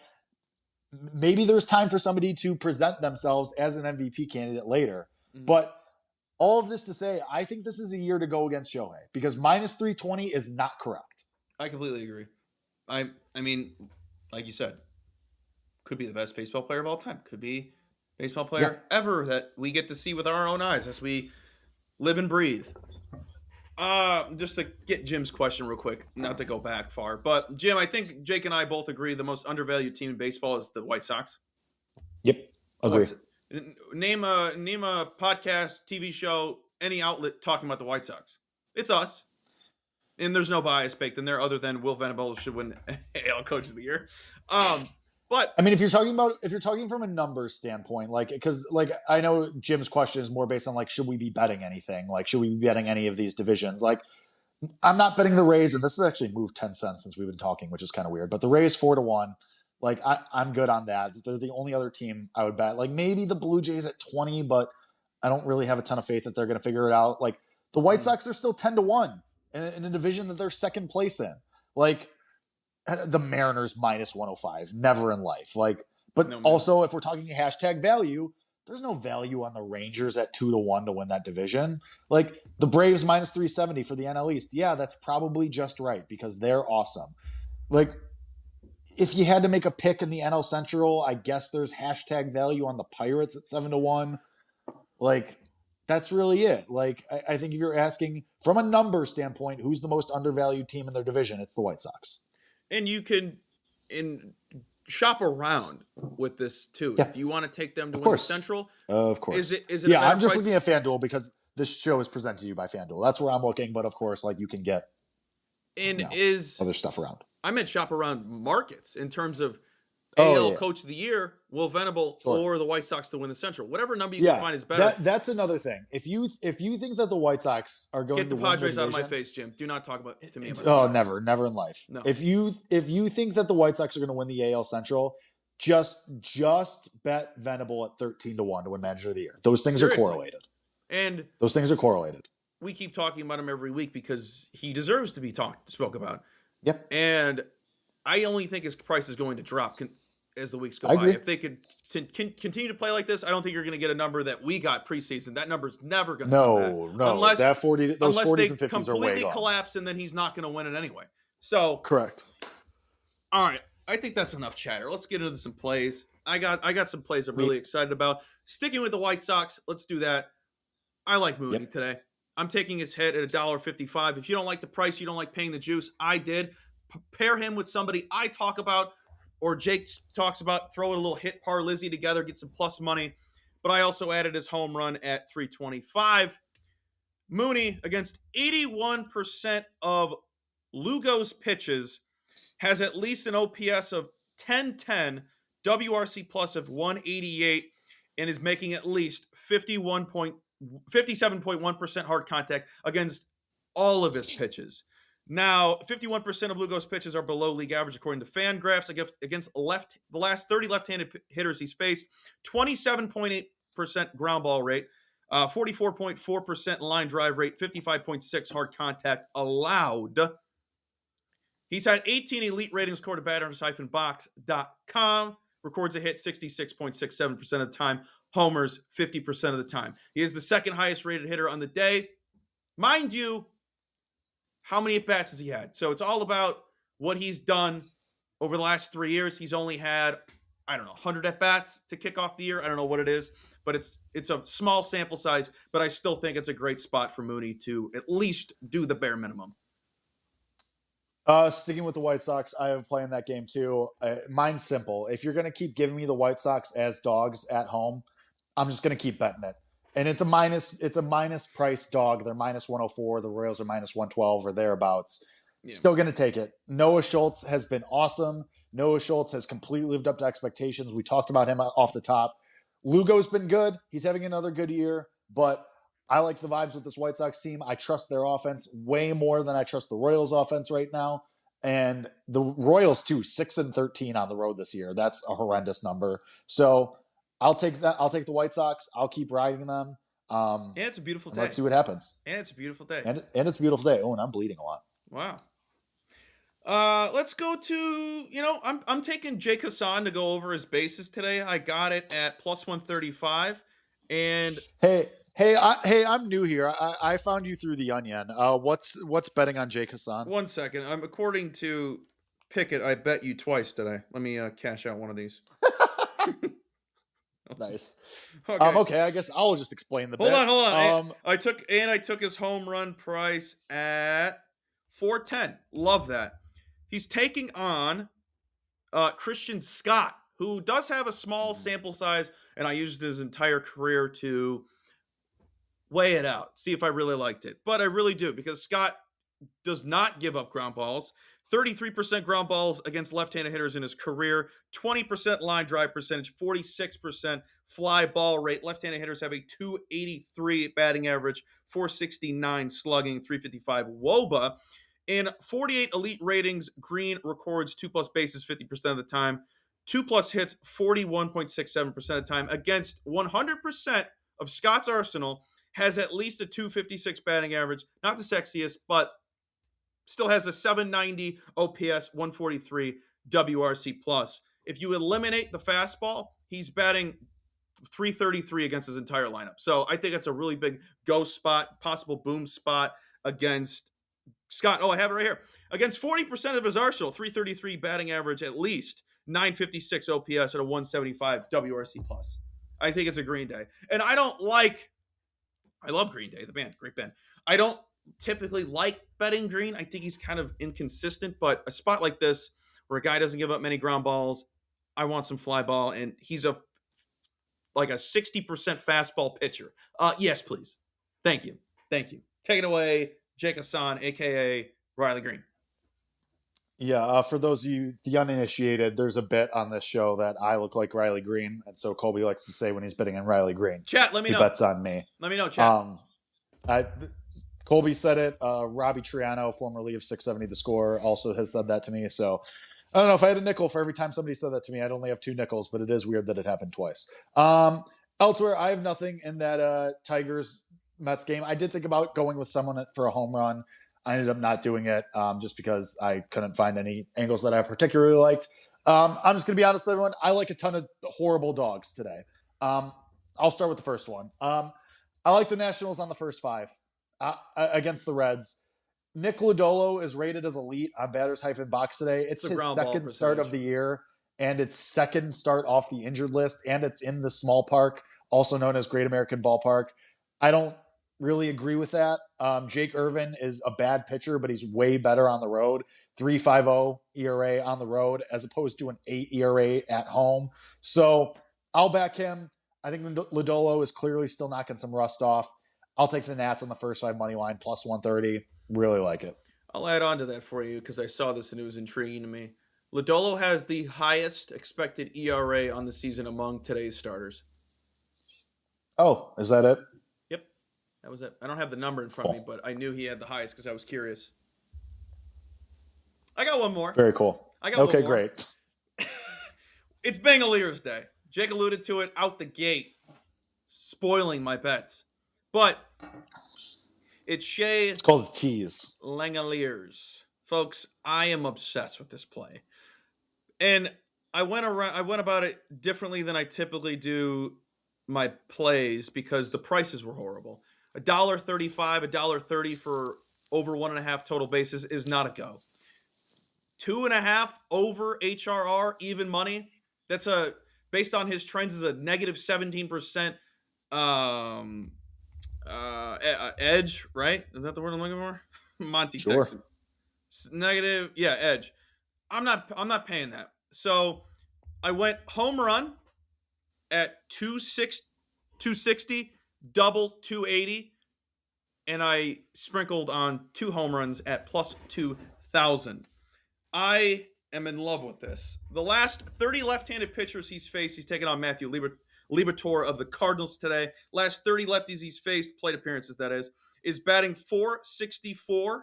maybe there's time for somebody to present themselves as an MVP candidate later. Mm-hmm. But all of this to say, I think this is a year to go against Shohei because minus 320 is not correct. I completely agree. I mean, like you said, could be the best baseball player of all time. Could be baseball player ever that we get to see with our own eyes as we live and breathe. Just to get Jim's question real quick, not to go back far, but Jim, I think Jake and I both agree the most undervalued team in baseball is the White Sox. Yep, agree. Name a podcast, TV show, any outlet talking about the White Sox. It's us. And there's no bias baked in there other than Will Venables should win AL Coach of the Year. But I mean, if you're talking from a numbers standpoint, because I know Jim's question is more based on should we be betting anything? Should we be betting any of these divisions? I'm not betting the Rays, and this has actually moved 10 cents since we've been talking, which is kind of weird. But the Rays 4-1, I'm good on that. They're the only other team I would bet. Maybe the Blue Jays at 20, but I don't really have a ton of faith that they're going to figure it out. The White Sox are still 10-1 in a division that they're second place in. The Mariners minus 105, never in life. Also, if we're talking hashtag value, there's no value on the Rangers at 2-1 to win that division. The Braves minus 370 for the NL East. Yeah, that's probably just right because they're awesome. If you had to make a pick in the NL Central, I guess there's hashtag value on the Pirates at 7-1. That's really it. I think if you're asking from a number standpoint, who's the most undervalued team in their division, it's the White Sox. And you can shop around with this too. Yeah. If you want to take them to win the Central. Of course. Is it yeah, I'm just looking at FanDuel because this show is presented to you by FanDuel. That's where I'm looking. But of course, you can get other stuff around. I meant shop around markets in terms of Oh AL yeah, Coach of the Year, Will Venable, sure. or the White Sox to win the Central. Whatever number you can Yeah, find is better. that's another thing. If you think that the White Sox are Get going the to win the Padres out of my division, face, Jim. Do not talk to me about the oh, Padres. never in life. No. If you think that the White Sox are going to win the AL Central, just bet Venable at 13-1 to win Manager of the Year. Those things Seriously. are correlated. And Those things are correlated. we keep talking about him every week because he deserves to be spoke about. Yep. And I only think his price is going to drop as the weeks go I by. agree. If they could continue to play like this, I don't think you're going to get a number that we got preseason. That number's never going to come back. No. Unless Those 40s and 50s are way completely gone. collapse and then he's not going to win it anyway. So, Correct. all right. I think that's enough chatter. Let's get into some plays. I got some plays I'm really excited about. Sticking with the White Sox, let's do that. I like Mooney today. I'm taking his hit at $1.55. If you don't like the price, you don't like paying the juice, I did. Pair him with somebody I talk about or Jake talks about, throw a little hit parlay together, get some plus money. But I also added his home run at 325. Mooney, against 81% of Lugo's pitches, has at least an OPS of 1010, WRC plus of 188, and is making at least 57.1% hard contact against all of his pitches. Now, 51% of Lugo's pitches are below league average, according to Fangraphs. Against the last 30 left-handed hitters he's faced, 27.8% ground ball rate, 44.4% line drive rate, 55.6 hard contact allowed. He's had 18 elite ratings according to batters-box.com. Records a hit 66.67% of the time. Homers 50% of the time. He is the second highest rated hitter on the day. Mind you, how many at-bats has he had? So it's all about what he's done over the last 3 years. He's only had, 100 at-bats to kick off the year. I don't know what it is, but it's a small sample size, but I still think it's a great spot for Mooney to at least do the bare minimum. Sticking with the White Sox, I have playing that game too. Mine's simple. If you're going to keep giving me the White Sox as dogs at home, I'm just going to keep betting it. And it's a minus price dog. They're minus 104. The Royals are minus 112 or thereabouts. Yeah. Still going to take it. Noah Schultz has been awesome. Noah Schultz has completely lived up to expectations. We talked about him off the top. Lugo's been good. He's having another good year, but I like the vibes with this White Sox team. I trust their offense way more than I trust the Royals offense right now. And the Royals too, 6-13 on the road this year. That's a horrendous number. So I'll take that. I'll take the White Sox. I'll keep riding them. And it's a beautiful day. Let's see what happens. And it's a beautiful day. And it's a beautiful day. Oh, and I'm bleeding a lot. Wow. Let's go to, I'm taking Jake Hassan to go over his bases today. I got it at plus 135. And Hey, I'm new here. I found you through the Onion. What's betting on Jake Hassan? 1 second. According to Pickett, I bet you twice today. Let me cash out one of these. Nice. Okay. I guess I'll just explain the bet. Hold on. I took his home run price at 410. Love that. He's taking on Christian Scott, who does have a small sample size, and I used his entire career to weigh it out, see if I really liked it. But I really do, because Scott does not give up ground balls. 33% ground balls against left-handed hitters in his career, 20% line drive percentage, 46% fly ball rate. Left-handed hitters have a 283 batting average, 469 slugging, 355 WOBA. In 48 elite ratings, Green records 2+ bases 50% of the time, 2+ hits 41.67% of the time. Against 100% of Scott's arsenal, has at least a 256 batting average. Not the sexiest, but still has a 790 OPS, 143 WRC plus. If you eliminate the fastball, he's batting 333 against his entire lineup. So I think it's a really big go spot, possible boom spot against Scott. Oh, I have it right here. Against 40% of his arsenal, 333 batting average, at least 956 OPS at a 175 WRC plus. I think it's a Green Day. And I love Green Day, the band, great band. I don't typically like betting Green. I think he's kind of inconsistent, but a spot like this where a guy doesn't give up many ground balls, I want some fly ball, and he's a 60% fastball pitcher. Yes, please. Thank you. Take it away, Jake Hassan, a.k.a. Riley Green. Yeah, for those of you, the uninitiated, there's a bit on this show that I look like Riley Green, and so Colby likes to say when he's betting on Riley Green, Chat, let me he know. bets on me. Let me know, chat. I Colby said it. Robbie Triano, formerly of 670 The Score, also has said that to me. So I don't know if I had a nickel for every time somebody said that to me. I'd only have 2 nickels, but it is weird that it happened twice. Elsewhere, I have nothing in that Tigers Mets game. I did think about going with someone for a home run. I ended up not doing it just because I couldn't find any angles that I particularly liked. I'm just going to be honest with everyone. I like a ton of horrible dogs today. I'll start with the first one. I like the Nationals on the first 5 against the Reds. Nick Lodolo is rated as elite on batters-box today. It's his second start of the year, and it's second start off the injured list, and it's in the small park, also known as Great American Ballpark. I don't really agree with that. Jake Irvin is a bad pitcher, but he's way better on the road. 3.50 ERA on the road as opposed to an 8 ERA at home. So I'll back him. I think Lodolo is clearly still knocking some rust off. I'll take the Nats on the first 5 money line, plus 130. Really like it. I'll add on to that for you because I saw this and it was intriguing to me. Lodolo has the highest expected ERA on the season among today's starters. Oh, is that it? Yep, that was it. I don't have the number in front of me, but I knew he had the highest because I was curious. I got one more. Very cool. Okay, great. It's Bangaliers Day. Jake alluded to it out the gate, spoiling my bets. But it's It's called a tease. Langoliers. Folks, I am obsessed with this play. And I went about it differently than I typically do my plays because the prices were horrible. $1.35, $1.30 for over 1.5 total bases is not a go. 2.5 over HRR, even money. That's based on his trends is a negative 17% edge, right? Is that the word I'm looking for? Monty sure. Texan. Negative, yeah, edge. I'm not paying that. So I went home run at 260, double 280, and I sprinkled on 2 home runs at plus 2,000. I am in love with this. The last 30 left-handed pitchers he's faced, he's taken on Matthew Liberatore of the Cardinals today. Last 30 lefties he's faced, plate appearances that is batting .464,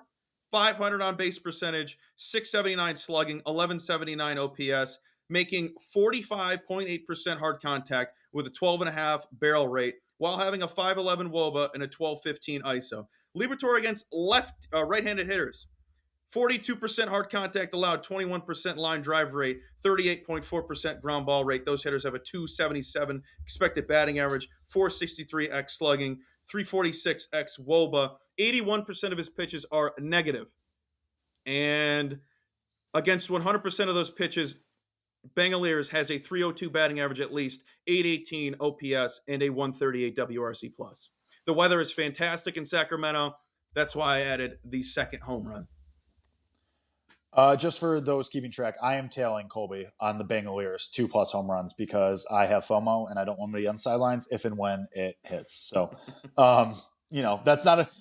500 on base percentage, .679 slugging, 1179 OPS, making 45.8% hard contact with a 12.5 barrel rate while having a 511 WOBA and a 1215 ISO. Liberatore against right-handed hitters. 42% hard contact allowed, 21% line drive rate, 38.4% ground ball rate. Those hitters have a 277 expected batting average, 463 x slugging, 346 x WOBA. 81% of his pitches are negative. And against 100% of those pitches, Bangaliers has a 302 batting average at least, 818 OPS, and a 138 WRC+. The weather is fantastic in Sacramento. That's why I added the second home run. Just for those keeping track, I am tailing Colby on the Bangaliers 2+ home runs because I have FOMO and I don't want to be on the sidelines if and when it hits. So, that's not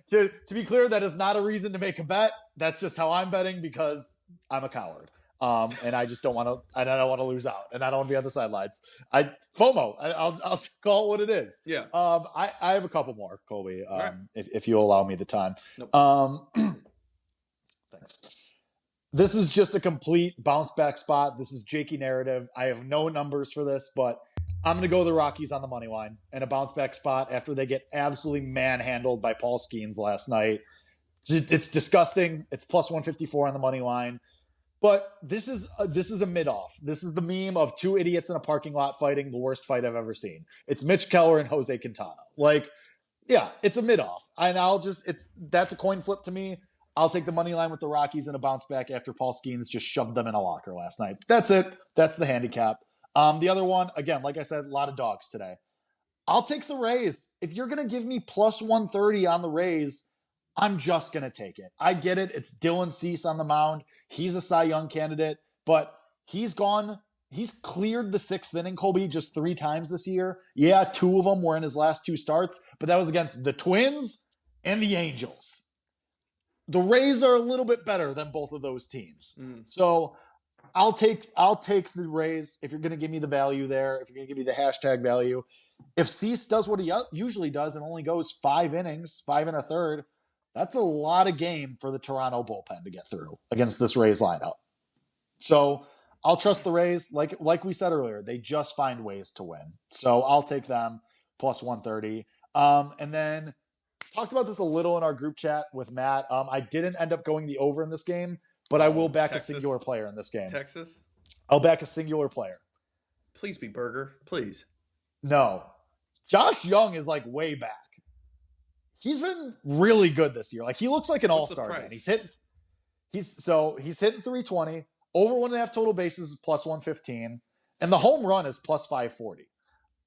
to be clear, that is not a reason to make a bet. That's just how I'm betting because I'm a coward. And I just don't want to, and I don't want to lose out, and I don't want to be on the sidelines. FOMO. I'll call it what it is. Yeah. I have a couple more, Colby. Right. If you'll allow me the time. Nope. Thanks. This is just a complete bounce back spot. This is Jakey narrative. I have no numbers for this, but I'm going to go the Rockies on the money line and a bounce back spot after they get absolutely manhandled by Paul Skeens last night. It's disgusting. It's plus 154 on the money line. But this is a mid-off. This is the meme of 2 idiots in a parking lot fighting, the worst fight I've ever seen. It's Mitch Keller and Jose Quintana. It's a mid-off. And that's a coin flip to me. I'll take the money line with the Rockies and a bounce back after Paul Skeens just shoved them in a locker last night. That's it. That's the handicap. The other one, again, like I said, a lot of dogs today. I'll take the Rays. If you're going to give me plus 130 on the Rays, I'm just going to take it. I get it. It's Dylan Cease on the mound. He's a Cy Young candidate, but he's cleared the 6th inning, Colby, just 3 times this year. Yeah, 2 of them were in his last 2 starts, but that was against the Twins and the Angels. the Rays are a little bit better than both of those teams. Mm. So I'll take the Rays if you're going to give me the value there, if you're going to give me the hashtag value. If Cease does what he usually does and only goes 5 innings, 5 and a third, that's a lot of game for the Toronto bullpen to get through against this Rays lineup. So I'll trust the Rays. Like we said earlier, they just find ways to win. So I'll take them plus 130. And then talked about this a little in our group chat with Matt. I didn't end up going the over in this game, but I will back Texas. a singular player in this game. Texas? I'll back a singular player. Please be Burger. Please. No. Josh Young is like way back. He's been really good this year. Like he looks like an all-star man. He's hitting 320. Over 1.5 total bases is plus 115. And the home run is plus 540.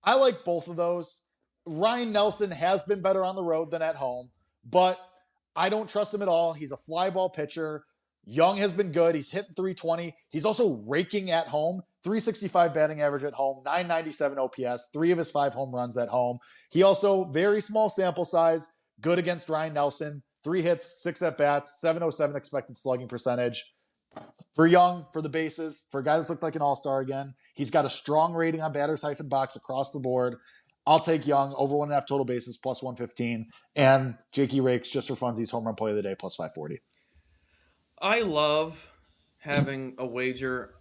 I like both of those. Ryan Nelson has been better on the road than at home, but I don't trust him at all. He's a fly ball pitcher. Young has been good. He's hitting 320. He's also raking at home. 365 batting average at home, 997 OPS, 3 of his 5 home runs at home. He also, very small sample size, good against Ryan Nelson. 3 hits, 6 at-bats, 707 expected slugging percentage. For Young, for the bases, for a guy that's looked like an all-star again, he's got a strong rating on batters-box across the board. I'll take Young over 1.5 total bases plus 115, and Jakey Rakes just for funsies home run play of the day plus 540. I love having a wager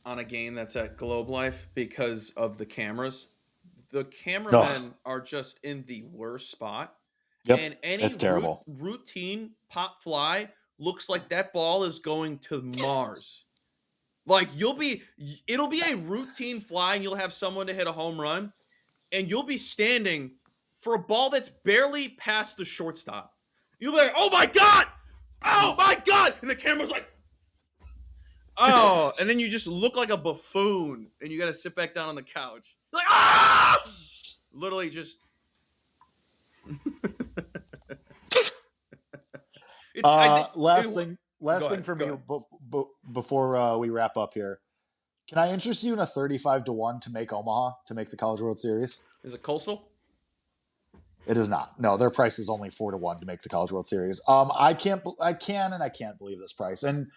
on a game that's at Globe Life because of the cameras. The cameramen are just in the worst spot. Yep, and any that's terrible. Routine pop fly looks like that ball is going to Mars. Like it'll be a routine fly and you'll have someone to hit a home run and you'll be standing for a ball that's barely past the shortstop. You'll be like, oh my God! Oh my God! And the camera's like, oh, and then you just look like a buffoon and you got to sit back down on the couch. Like, ah! Literally just. Last thing for me before we wrap up here. Can I interest you in a 35-1 to make Omaha to make the College World Series? Is it Coastal? It is not. No, their price is only 4-1 to make the College World Series. I can't believe this price, and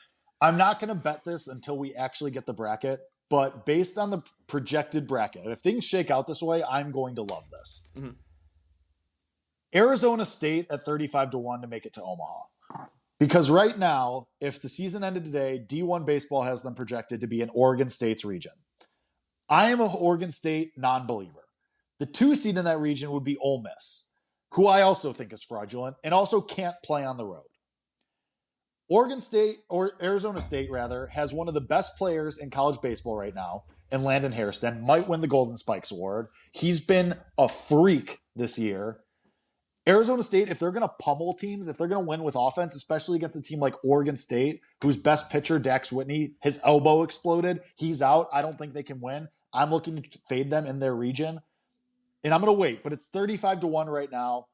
I'm not going to bet this until we actually get the bracket. But based on the projected bracket, if things shake out this way, I'm going to love this. Mm-hmm. Arizona State at 35-1 to make it to Omaha. Because right now, if the season ended today, D1 baseball has them projected to be in Oregon State's region. I am an Oregon State non-believer. The 2 seed in that region would be Ole Miss, who I also think is fraudulent and also can't play on the road. Arizona State, has one of the best players in college baseball right now, in Landon Hairston, might win the Golden Spikes Award. He's been a freak this year. Arizona State, if they're going to pummel teams, if they're going to win with offense, especially against a team like Oregon State, whose best pitcher, Dax Whitney, his elbow exploded. He's out. I don't think they can win. I'm looking to fade them in their region. And I'm going to wait, but it's 35-1 right now.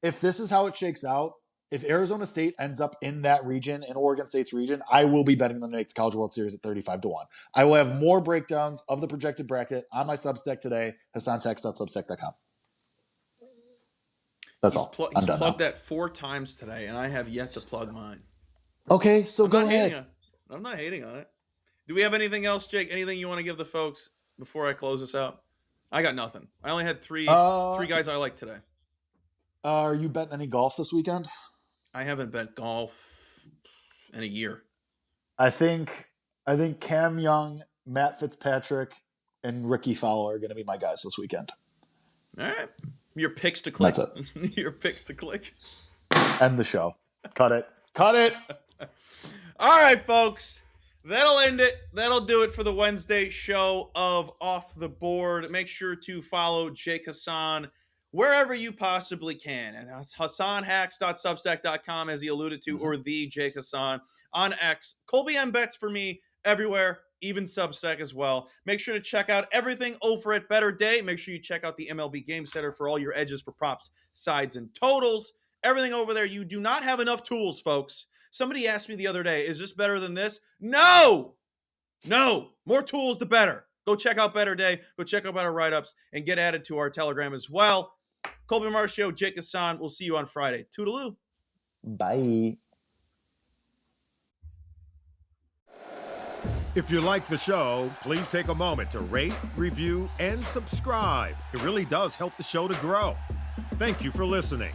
If this is how it shakes out, if Arizona State ends up in that region, in Oregon State's region, I will be betting them to make the College World Series at 35-1. I will have more breakdowns of the projected bracket on my Substack today, HassanSacks.substack.com. That's all. He's plugged that 4 times today, and I have yet to plug mine. Okay, so go ahead. I'm not hating on it. Do we have anything else, Jake? Anything you want to give the folks before I close this out? I got nothing. I only had three guys I like today. Are you betting any golf this weekend? I haven't bet golf in a year. I think Cam Young, Matt Fitzpatrick, and Ricky Fowler are going to be my guys this weekend. All right. Your picks to click. That's it. Your picks to click. End the show. Cut it. Cut it. All right, folks. That'll end it. That'll do it for the Wednesday show of Off the Board. Make sure to follow Jake Hassan wherever you possibly can. And HassanHacks.substack.com, as he alluded to, or the Jake Hassan on X. Colby M bets for me everywhere, even Substack as well. Make sure to check out everything over at Better Day. Make sure you check out the MLB Game Center for all your edges for props, sides, and totals. Everything over there. You do not have enough tools, folks. Somebody asked me the other day, is this better than this? No! More tools, the better. Go check out Better Day. Go check out Better Write-Ups and get added to our Telegram as well. Colby Marcio, Jake Hassan. We'll see you on Friday. Toodaloo. Bye. If you like the show, please take a moment to rate, review, and subscribe. It really does help the show to grow. Thank you for listening.